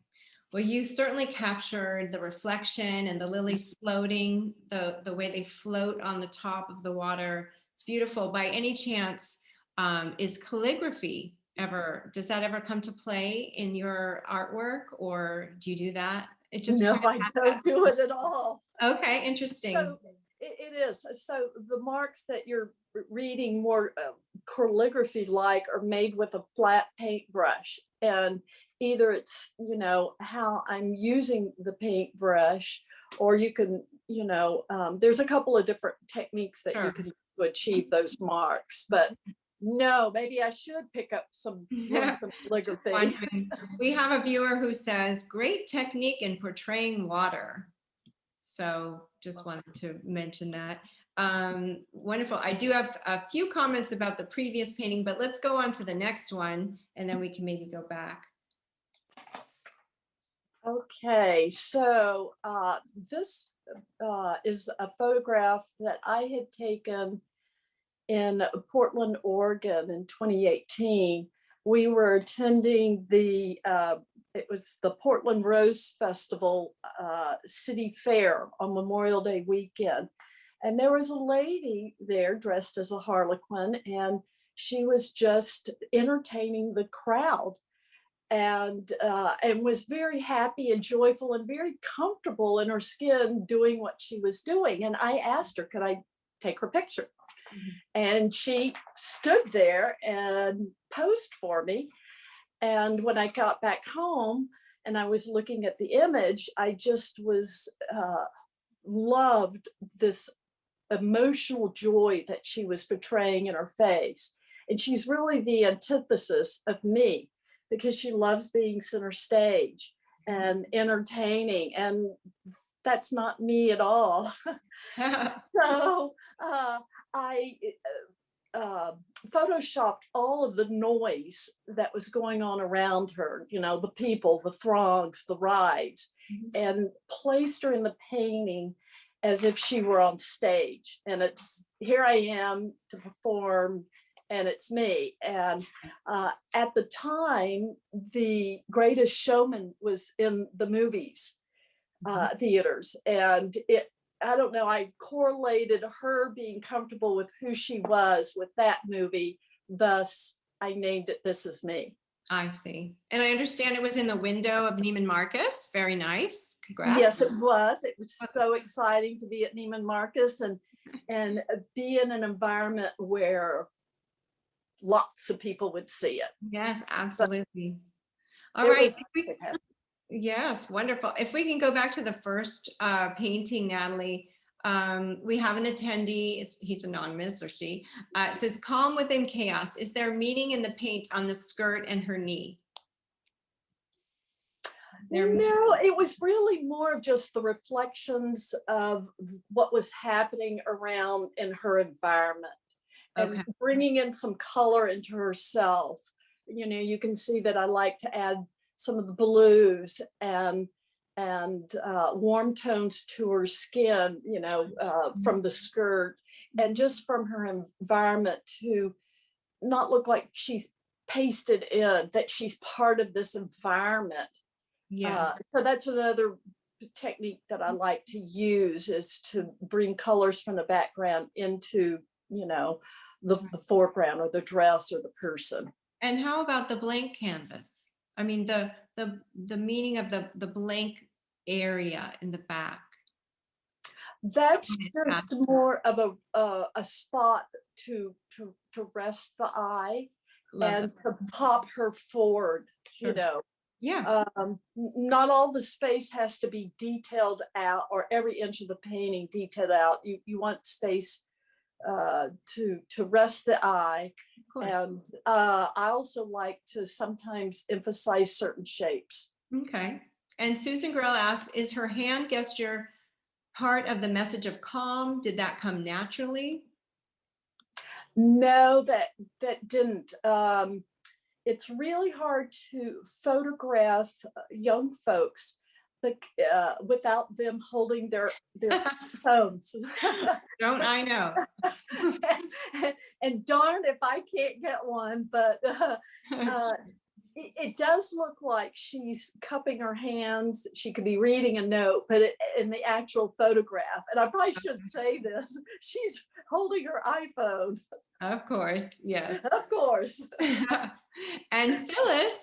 Well, you certainly captured the reflection and the lilies floating, the way they float on the top of the water. It's beautiful. By any chance, is calligraphy does that ever come to play in your artwork, or do you do that? It just no, kind of I don't do it at all. Okay, interesting. So it is. So the marks that you're reading more calligraphy like are made with a flat paintbrush, and either it's how I'm using the paintbrush, or you can there's a couple of different techniques that Sure. you can to achieve those marks. But no, maybe I should pick up some calligraphy. Wondering. We have a viewer who says, "Great technique in portraying water." So just wanted to mention that. Wonderful. I do have a few comments about the previous painting, but let's go on to the next one, and then we can maybe go back. Okay, so this is a photograph that I had taken in Portland, Oregon in 2018. We were attending it was the Portland Rose Festival City Fair on Memorial Day weekend. And there was a lady there dressed as a harlequin, and she was just entertaining the crowd, and was very happy and joyful and very comfortable in her skin doing what she was doing. And I asked her, could I take her picture? And she stood there and posed for me. And when I got back home and I was looking at the image, I just was loved this emotional joy that she was portraying in her face. And she's really the antithesis of me, because she loves being center stage and entertaining, and that's not me at all. So I photoshopped all of the noise that was going on around her, the people, the throngs, the rides, and placed her in the painting as if she were on stage. And here I am to perform, and it's me. And at the time, The Greatest Showman was in the movies, theaters, and I don't know, I correlated her being comfortable with who she was with that movie. Thus, I named it This Is Me. I see. And I understand it was in the window of Neiman Marcus. Very nice. Congrats. Yes, it was. It was so exciting to be at Neiman Marcus and be in an environment where lots of people would see it. Yes, absolutely. All right. Yes, wonderful. If we can go back to the first painting, Natalie, we have an attendee. He's anonymous, or she. It says, "Calm within chaos. Is there meaning in the paint on the skirt and her knee?" No, it was really more of just the reflections of what was happening around in her environment. Okay. and bringing in some color into herself. You know, you can see that I like to add some of the blues and warm tones to her skin, you know, from the skirt, and just from her environment to not look like she's pasted in, that she's part of this environment. Yes. So that's another technique that I like to use, is to bring colors from the background into, you know, the foreground, or the dress, or the person. And how about the blank canvas? I mean, the meaning of the blank area in the back. That's just more of a spot to rest the eye. Love and that. to pop her forward, Sure. you know. Yeah. Not all the space has to be detailed out, or every inch of the painting detailed out. You want space to rest the eye. Of course. And I also like to sometimes emphasize certain shapes. Okay. And Susan Grill asks, is her hand gesture part of the message of calm? Did that come naturally? No, that didn't. It's really hard to photograph young folks without them holding their phones. Don't I know? And darn if I can't get one, but it does look like she's cupping her hands. She could be reading a note, but in the actual photograph, and I probably shouldn't say this, she's holding her iPhone. Of course, yes. Of course. And Phyllis,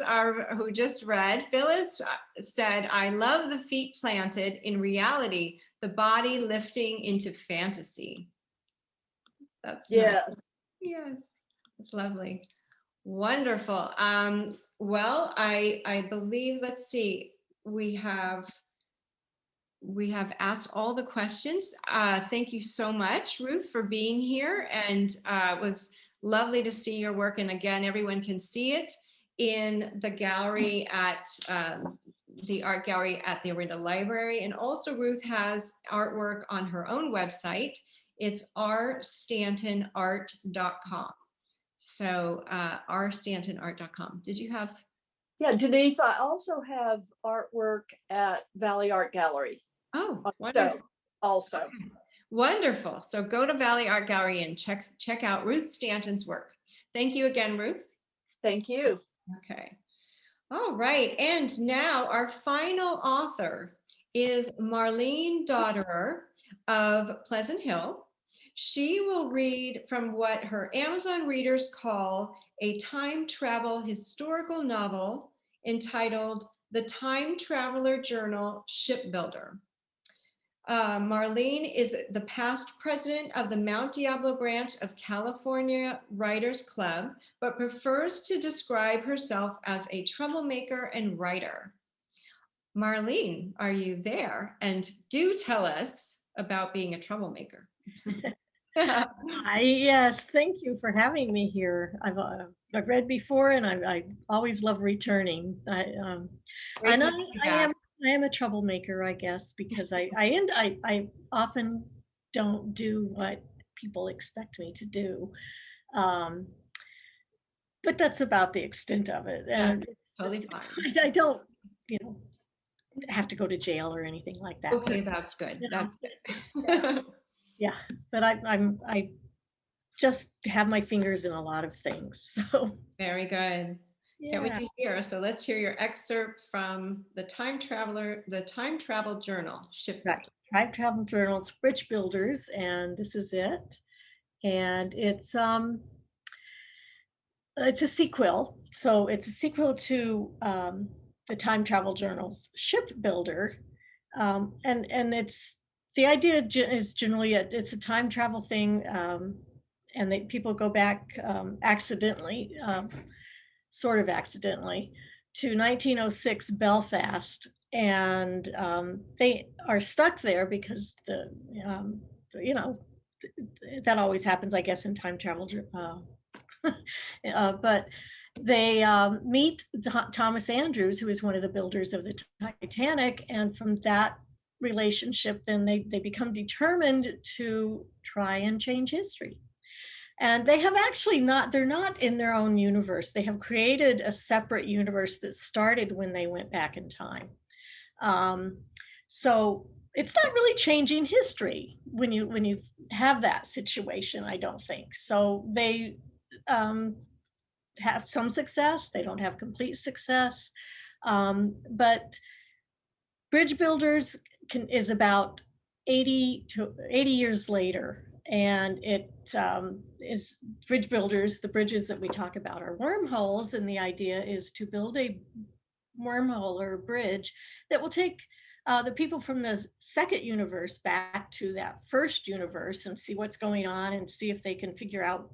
who just read, Phyllis said, I love the feet planted in reality, the body lifting into fantasy. That's yes. Nice. Yes, it's lovely. Wonderful. Well, I believe, let's see, we have asked all the questions. Thank you so much, Ruth, for being here. And it was lovely to see your work. And again, everyone can see it in the gallery at the art gallery at the Orinda Library. And also Ruth has artwork on her own website. It's rstantonart.com. So rstantonart.com. Did you have? Yeah, Denise, I also have artwork at Valley Art Gallery. Oh, wonderful. Also. Okay. Wonderful. So go to Valley Art Gallery and check out Ruth Stanton's work. Thank you again, Ruth. Thank you. Okay. All right. And now our final author is Marlene Dotterer of Pleasant Hill. She will read from what her Amazon readers call a time travel historical novel entitled The Time Traveler Journal Shipbuilder. Marlene is the past president of the Mount Diablo branch of California Writers Club, but prefers to describe herself as a troublemaker and writer. Marlene, are you there? And do tell us about being a troublemaker. Yes, thank you for having me here. I've read before, and I always love returning. I am a troublemaker, I guess, because I often don't do what people expect me to do, but that's about the extent of it. And totally fine. I don't, have to go to jail or anything like that. Okay, that's good. That's good. Yeah, but I just have my fingers in a lot of things. So very good. Yeah. Can't wait to hear. So let's hear your excerpt from the Time Travel Journal. Right. Time Travel Journal. It's Bridge Builders, and this is it. And it's a sequel. So it's a sequel to the Time Travel Journal's Shipbuilder, and it's. The idea is generally it's a time travel thing, and people go back accidentally, sort of accidentally, to 1906 Belfast, and they are stuck there because that always happens, I guess, in time travel. But they meet Thomas Andrews, who is one of the builders of the Titanic, and from that relationship, then they become determined to try and change history. And they have actually they're not in their own universe. They have created a separate universe that started when they went back in time. So it's not really changing history when you have that situation, I don't think. So they have some success. They don't have complete success. But Bridge Builders is about 80 years later. And it is Bridge Builders. The bridges that we talk about are wormholes. And the idea is to build a wormhole or a bridge that will take the people from the second universe back to that first universe and see what's going on and see if they can figure out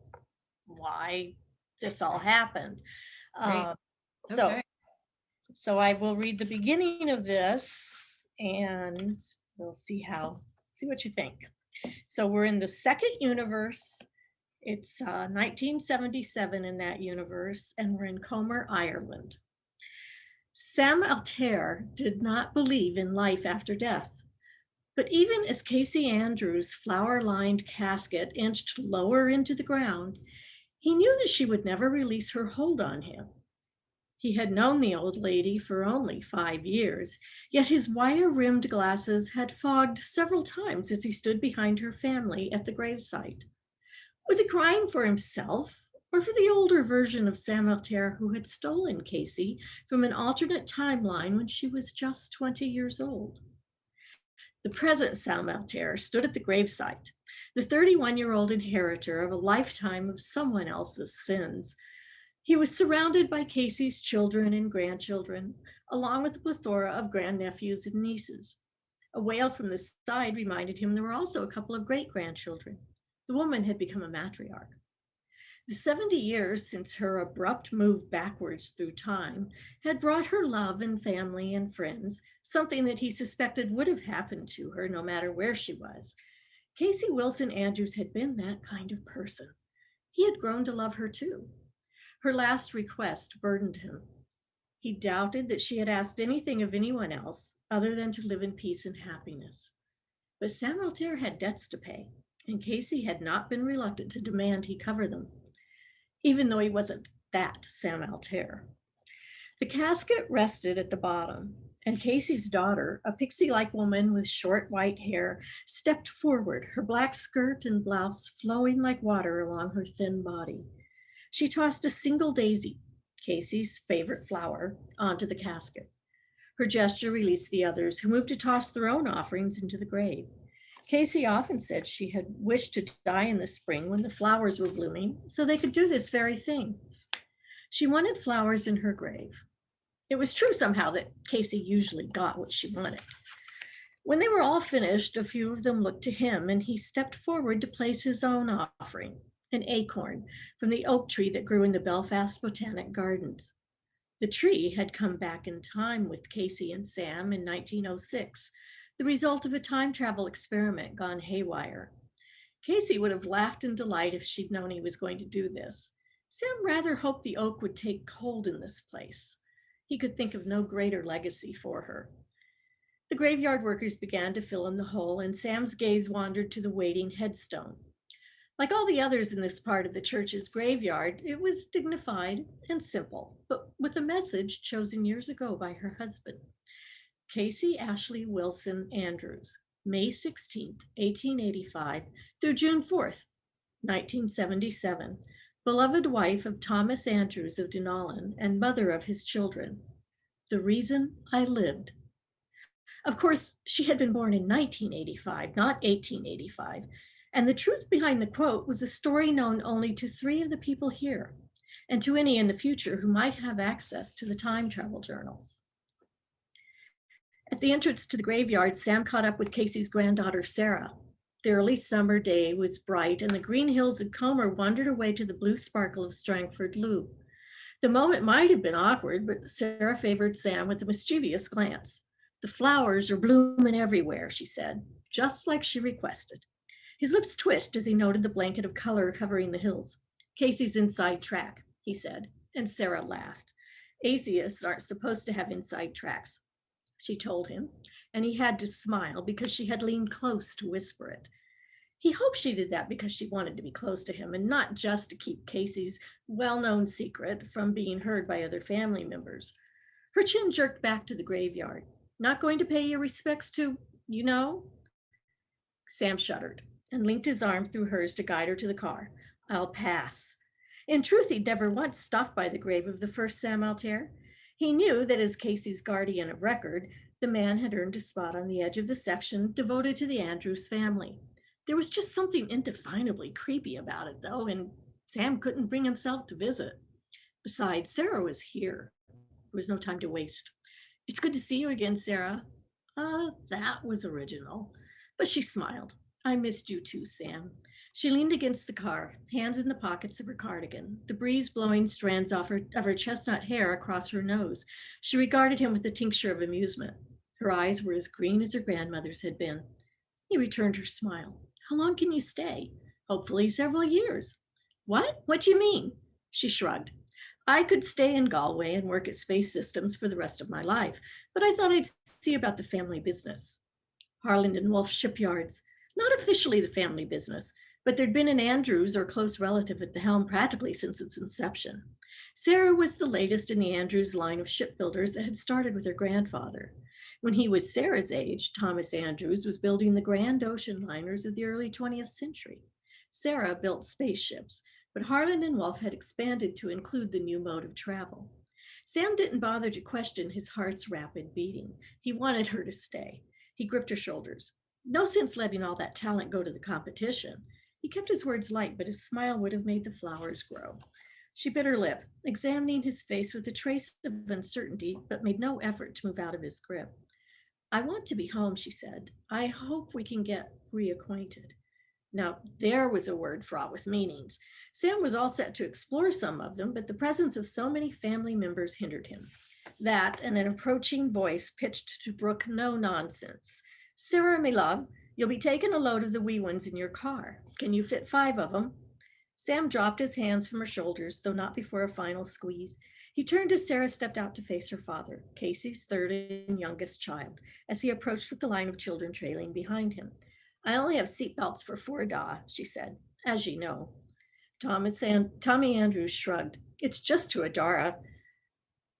why this all happened. Great. So, Okay. so I will read the beginning of this and we'll see what you think. So we're in the second universe. It's 1977 in that universe, and we're in Comer, Ireland. Sam Altair did not believe in life after death. But even as Casey Andrews' flower-lined casket inched lower into the ground, he knew that she would never release her hold on him. He had known the old lady for only 5 years, yet his wire-rimmed glasses had fogged several times as he stood behind her family at the gravesite. Was he crying for himself or for the older version of Sam Altair who had stolen Casey from an alternate timeline when she was just 20 years old? The present Sam Altair stood at the gravesite, the 31-year-old inheritor of a lifetime of someone else's sins. He was surrounded by Casey's children and grandchildren, along with a plethora of grandnephews and nieces. A wail from the side reminded him there were also a couple of great-grandchildren. The woman had become a matriarch. The 70 years since her abrupt move backwards through time had brought her love and family and friends, something that he suspected would have happened to her no matter where she was. Casey Wilson Andrews had been that kind of person. He had grown to love her too. Her last request burdened him. He doubted that she had asked anything of anyone else other than to live in peace and happiness. But Sam Altair had debts to pay, and Casey had not been reluctant to demand he cover them, even though he wasn't that Sam Altair. The casket rested at the bottom, and Casey's daughter, a pixie-like woman with short white hair, stepped forward, her black skirt and blouse flowing like water along her thin body. She tossed a single daisy, Casey's favorite flower, onto the casket. Her gesture released the others, who moved to toss their own offerings into the grave. Casey often said she had wished to die in the spring when the flowers were blooming, so they could do this very thing. She wanted flowers in her grave. It was true somehow that Casey usually got what she wanted. When they were all finished, a few of them looked to him, and he stepped forward to place his own offering, an acorn from the oak tree that grew in the Belfast Botanic Gardens. The tree had come back in time with Casey and Sam in 1906, the result of a time travel experiment gone haywire. Casey would have laughed in delight if she'd known he was going to do this. Sam rather hoped the oak would take cold in this place. He could think of no greater legacy for her. The graveyard workers began to fill in the hole, and Sam's gaze wandered to the waiting headstone. Like all the others in this part of the church's graveyard, it was dignified and simple, but with a message chosen years ago by her husband. Casey Ashley Wilson Andrews, May 16th, 1885 through June 4th, 1977, beloved wife of Thomas Andrews of Denallen and mother of his children. The reason I lived. Of course, she had been born in 1985, not 1885. And the truth behind the quote was a story known only to 3 of the people here, and to any in the future who might have access to the time travel journals. At the entrance to the graveyard, Sam caught up with Casey's granddaughter, Sarah. The early summer day was bright, and the green hills of Comer wandered away to the blue sparkle of Strangford Lough. The moment might have been awkward, but Sarah favored Sam with a mischievous glance. "The flowers are blooming everywhere," she said, just like she requested. His lips twitched as he noted the blanket of color covering the hills. "Casey's inside track," he said, and Sarah laughed. "Atheists aren't supposed to have inside tracks," she told him, and he had to smile because she had leaned close to whisper it. He hoped she did that because she wanted to be close to him and not just to keep Casey's well-known secret from being heard by other family members. Her chin jerked back to the graveyard. Not going to pay your respects to, you know? Sam shuddered and linked his arm through hers to guide her to the car. I'll pass. In truth, he'd never once stopped by the grave of the first Sam Altair. He knew that as Casey's guardian of record, the man had earned a spot on the edge of the section devoted to the Andrews family. There was just something indefinably creepy about it, though, and Sam couldn't bring himself to visit. Besides, Sarah was here. There was no time to waste. It's good to see you again, Sarah. That was original. But she smiled. I missed you too, Sam. She leaned against the car, hands in the pockets of her cardigan, the breeze blowing strands of her chestnut hair across her nose. She regarded him with a tincture of amusement. Her eyes were as green as her grandmother's had been. He returned her smile. How long can you stay? Hopefully several years. What? What do you mean? She shrugged. I could stay in Galway and work at Space Systems for the rest of my life, but I thought I'd see about the family business. Harland and Wolff shipyards, not officially the family business, but there'd been an Andrews or close relative at the helm practically since its inception. Sarah was the latest in the Andrews line of shipbuilders that had started with her grandfather. When he was Sarah's age, Thomas Andrews was building the grand ocean liners of the early 20th century. Sarah built spaceships, but Harland and Wolff had expanded to include the new mode of travel. Sam didn't bother to question his heart's rapid beating. He wanted her to stay. He gripped her shoulders. No sense letting all that talent go to the competition. He kept his words light, but his smile would have made the flowers grow. She bit her lip, examining his face with a trace of uncertainty, but made no effort to move out of his grip. I want to be home, she said. I hope we can get reacquainted. Now, there was a word fraught with meanings. Sam was all set to explore some of them, but the presence of so many family members hindered him. That and an approaching voice pitched to brook no nonsense. Sarah, me love, you'll be taking a load of the wee ones in your car. Can you fit 5 of them? Sam dropped his hands from her shoulders, though not before a final squeeze. He turned as Sarah stepped out to face her father, Casey's third and youngest child, as he approached with the line of children trailing behind him. I only have seatbelts for 4 days, she said, as you know. Tommy Andrews shrugged. It's just to Adara.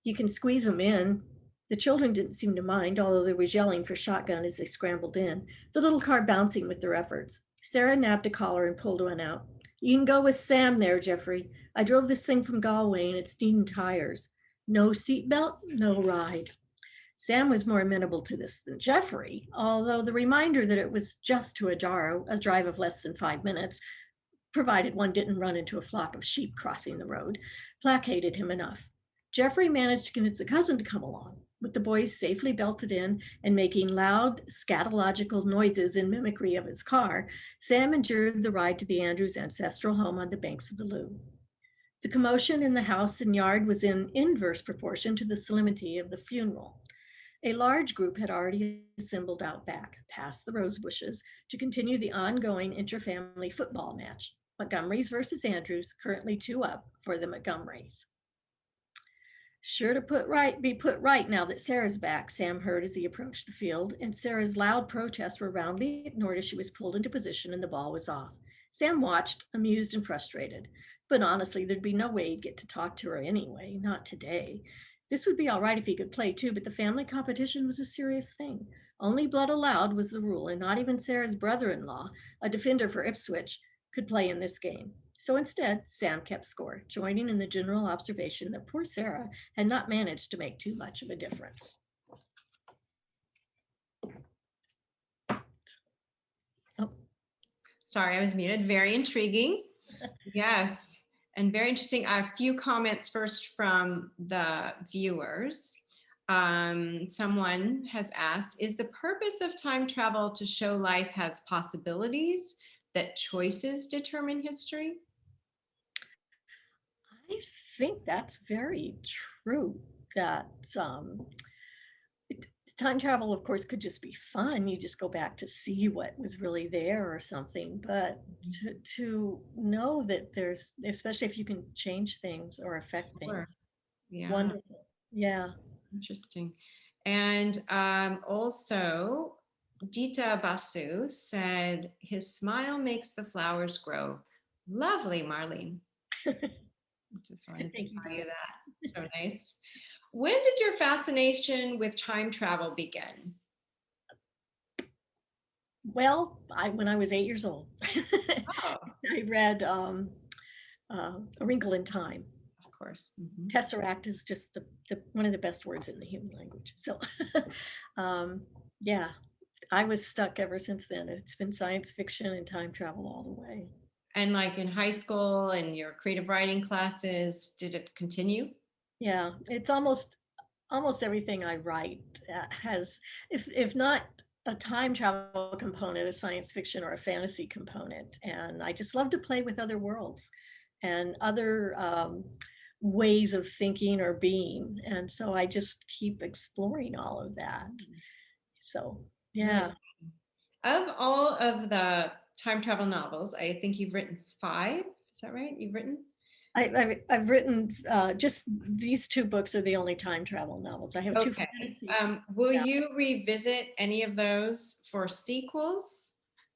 You can squeeze them in. The children didn't seem to mind, although there was yelling for shotgun as they scrambled in, the little car bouncing with their efforts. Sarah nabbed a collar and pulled one out. You can go with Sam there, Jeffrey. I drove this thing from Galway and it's needing tires. No seatbelt, no ride. Sam was more amenable to this than Jeffrey, although the reminder that it was just to Adara, a drive of less than 5 minutes, provided one didn't run into a flock of sheep crossing the road, placated him enough. Jeffrey managed to convince a cousin to come along. With the boys safely belted in and making loud, scatological noises in mimicry of his car, Sam endured the ride to the Andrews ancestral home on the banks of the Lou. The commotion in the house and yard was in inverse proportion to the solemnity of the funeral. A large group had already assembled out back, past the rose bushes, to continue the ongoing interfamily football match. Montgomery's versus Andrews, currently 2-up for the Montgomerys. Sure to be put right now that Sarah's back, Sam heard as he approached the field, and Sarah's loud protests were roundly ignored as she was pulled into position and the ball was off. Sam watched, amused and frustrated. But honestly, there'd be no way he'd get to talk to her anyway, not today. This would be all right if he could play too, but the family competition was a serious thing. Only blood allowed was the rule, and not even Sarah's brother-in-law, a defender for Ipswich, could play in this game. So instead, Sam kept score, joining in the general observation that poor Sarah had not managed to make too much of a difference. Oh, sorry, I was muted. Very intriguing. Yes, and very interesting. A few comments first from the viewers. Someone has asked, is the purpose of time travel to show life has possibilities, that choices determine history? I think that's very true. That time travel, of course, could just be fun. You just go back to see what was really there or something. But to know that there's, especially if you can change things or affect things. Yeah. Wonderful. Yeah. Interesting. And also, Dita Basu said, his smile makes the flowers grow. Lovely, Marlene. Just wanted to Thank you. tell you that. So nice. When did your fascination with time travel begin? Well, when I was 8 years old, Oh, I read A Wrinkle in Time. of course. Mhm. Tesseract is just the one of the best words in the human language. So, yeah, I was stuck ever since then. It's been science fiction and time travel all the way. And like in high school and your creative writing classes, did it continue? Yeah, it's almost everything I write has, if not a time travel component, a science fiction or a fantasy component. And I just love to play with other worlds and other ways of thinking or being. And so I just keep exploring all of that. So, yeah. Of all of the time travel novels, I think you've written 5. Is that right? You've written? I've written just these 2 books are the only time travel novels. I have 2 Okay. fantasies. Will Yeah. you revisit any of those for sequels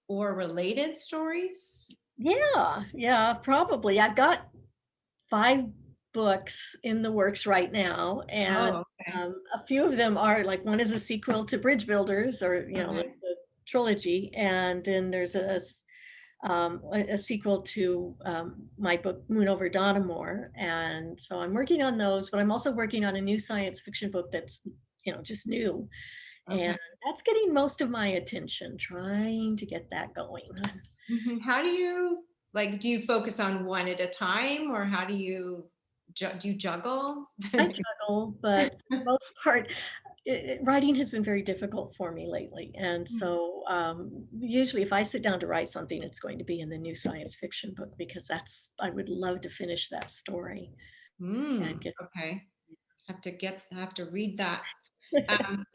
or related stories? Yeah, probably. I've got 5 books in the works right now, and Oh, okay. a few of them are like, one is a sequel to Bridge Builders, or Okay. the trilogy, and then there's a sequel to my book Moon Over Dotterer, and so I'm working on those. But I'm also working on a new science fiction book that's just new, Okay. and that's getting most of my attention. Trying to get that going. Mhm. How do you do you focus on one at a time, or how do you do you juggle? I juggle, but for the most part, writing has been very difficult for me lately. And so usually if I sit down to write something, it's going to be in the new science fiction book, because I would love to finish that story and get. Okay. Have to read that.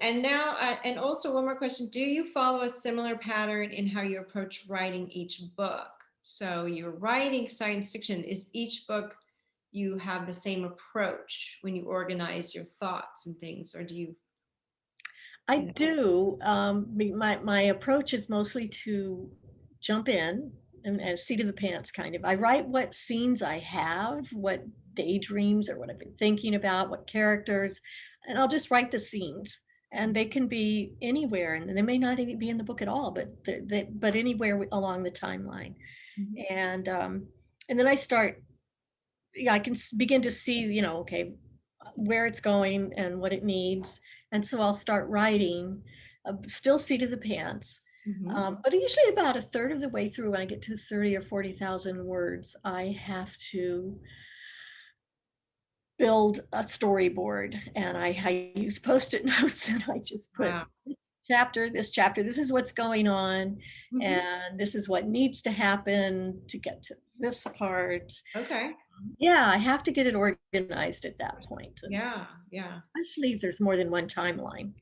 And now, and also one more question. Do you follow a similar pattern in how you approach writing each book? So you're writing science fiction. Is each book you have the same approach when you organize your thoughts and things, or do you? I do. My approach is mostly to jump in and seat of the pants kind of. I write what scenes I have, what daydreams or what I've been thinking about, what characters, and I'll just write the scenes. And they can be anywhere, and they may not even be in the book at all, but anywhere along the timeline. And then I start. Yeah, I can begin to see, okay, where it's going and what it needs. And so I'll start writing, still seat of the pants. But usually about a third of the way through, when I get to 30 or 40,000 words, I have to build a storyboard, and I use Post-it notes, and I just put this chapter, this is what's going on, and this is what needs to happen to get to this part. Okay. Yeah, I have to get it organized at that point. Yeah. Especially if there's more than one timeline.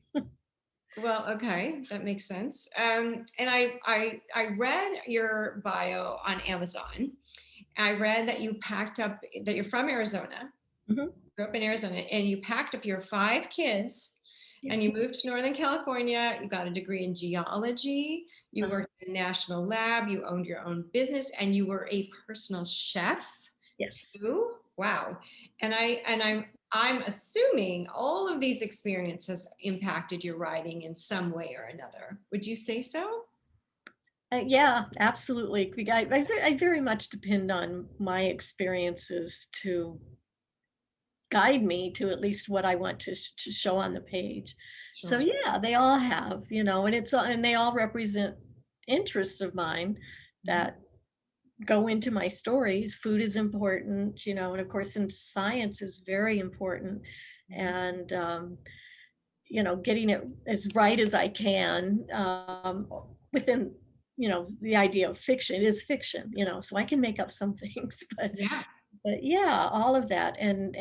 Well, okay, that makes sense. And I read your bio on Amazon. I read that you packed up, that you're from Arizona, grew up in Arizona, and you packed up your 5 kids and you moved to Northern California. You got a degree in geology. You worked in a national lab. You owned your own business, and you were a personal chef. Yes. Too. Wow. And I'm assuming all of these experiences impacted your writing in some way or another. Would you say so? Yeah, absolutely. I very much depend on my experiences to guide me to at least what I want to show on the page. Sure. So yeah, they all have, and they all represent interests of mine that go into my stories. Food is important, and of course, since science is very important, and getting it as right as I can within the idea of fiction. It is fiction, so I can make up some things, but yeah, all of that, and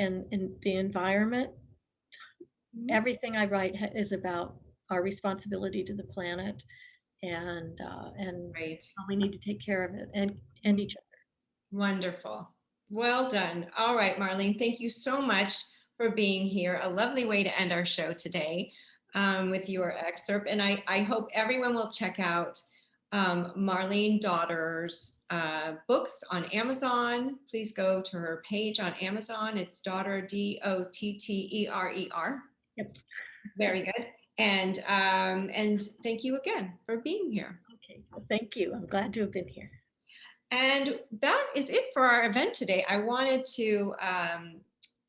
the environment. Everything I write is about our responsibility to the planet, and how we need to take care of it and each other. Wonderful. Well done. All right, Marlene, thank you so much for being here. A lovely way to end our show today. with your excerpt. And I hope everyone will check out Marlene Dotterer's books on Amazon. Please go to her page on Amazon. It's Dotterer, Dotterer. Yep. Very good. And thank you again for being here. Okay, well, thank you. I'm glad to have been here. And that is it for our event today. I wanted to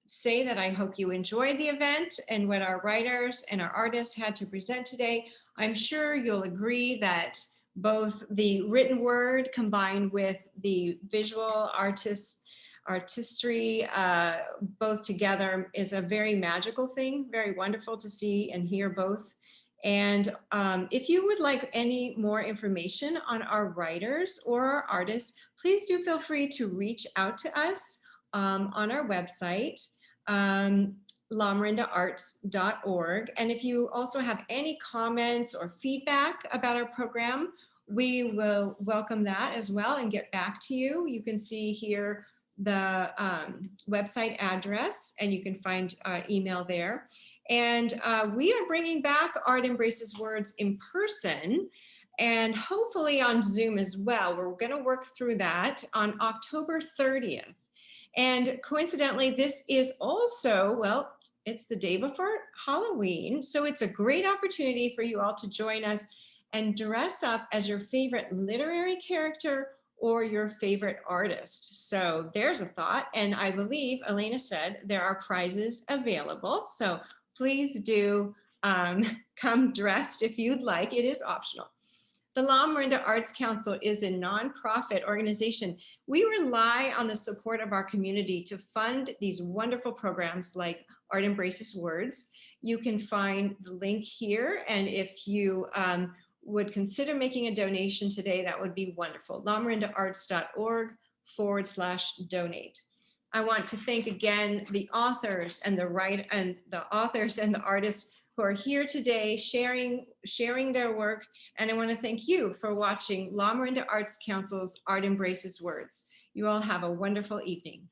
say that I hope you enjoyed the event and what our writers and our artists had to present today. I'm sure you'll agree that both the written word combined with the visual artistry, both together is a very magical thing, very wonderful to see and hear both. And if you would like any more information on our writers or our artists, please do feel free to reach out to us on our website, LaMarindaArts.org. And if you also have any comments or feedback about our program, we will welcome that as well and get back to you. You can see here the website address, and you can find email there. And we are bringing back Art Embraces Words in person, and hopefully on Zoom as well. We're going to work through that on October 30th. And coincidentally, this is also, well, it's the day before Halloween. So it's a great opportunity for you all to join us and dress up as your favorite literary character or your favorite artist. So there's a thought. And I believe Elana said there are prizes available. So please do come dressed if you'd like. It is optional. The La Marinda Arts Council is a nonprofit organization. We rely on the support of our community to fund these wonderful programs like Art Embraces Words. You can find the link here, and if you would consider making a donation today, that would be wonderful. LaMarindaArts.org/donate. I want to thank again the authors and the artists who are here today sharing their work. And I want to thank you for watching La Marinda Arts Council's Art Embraces Words. You all have a wonderful evening.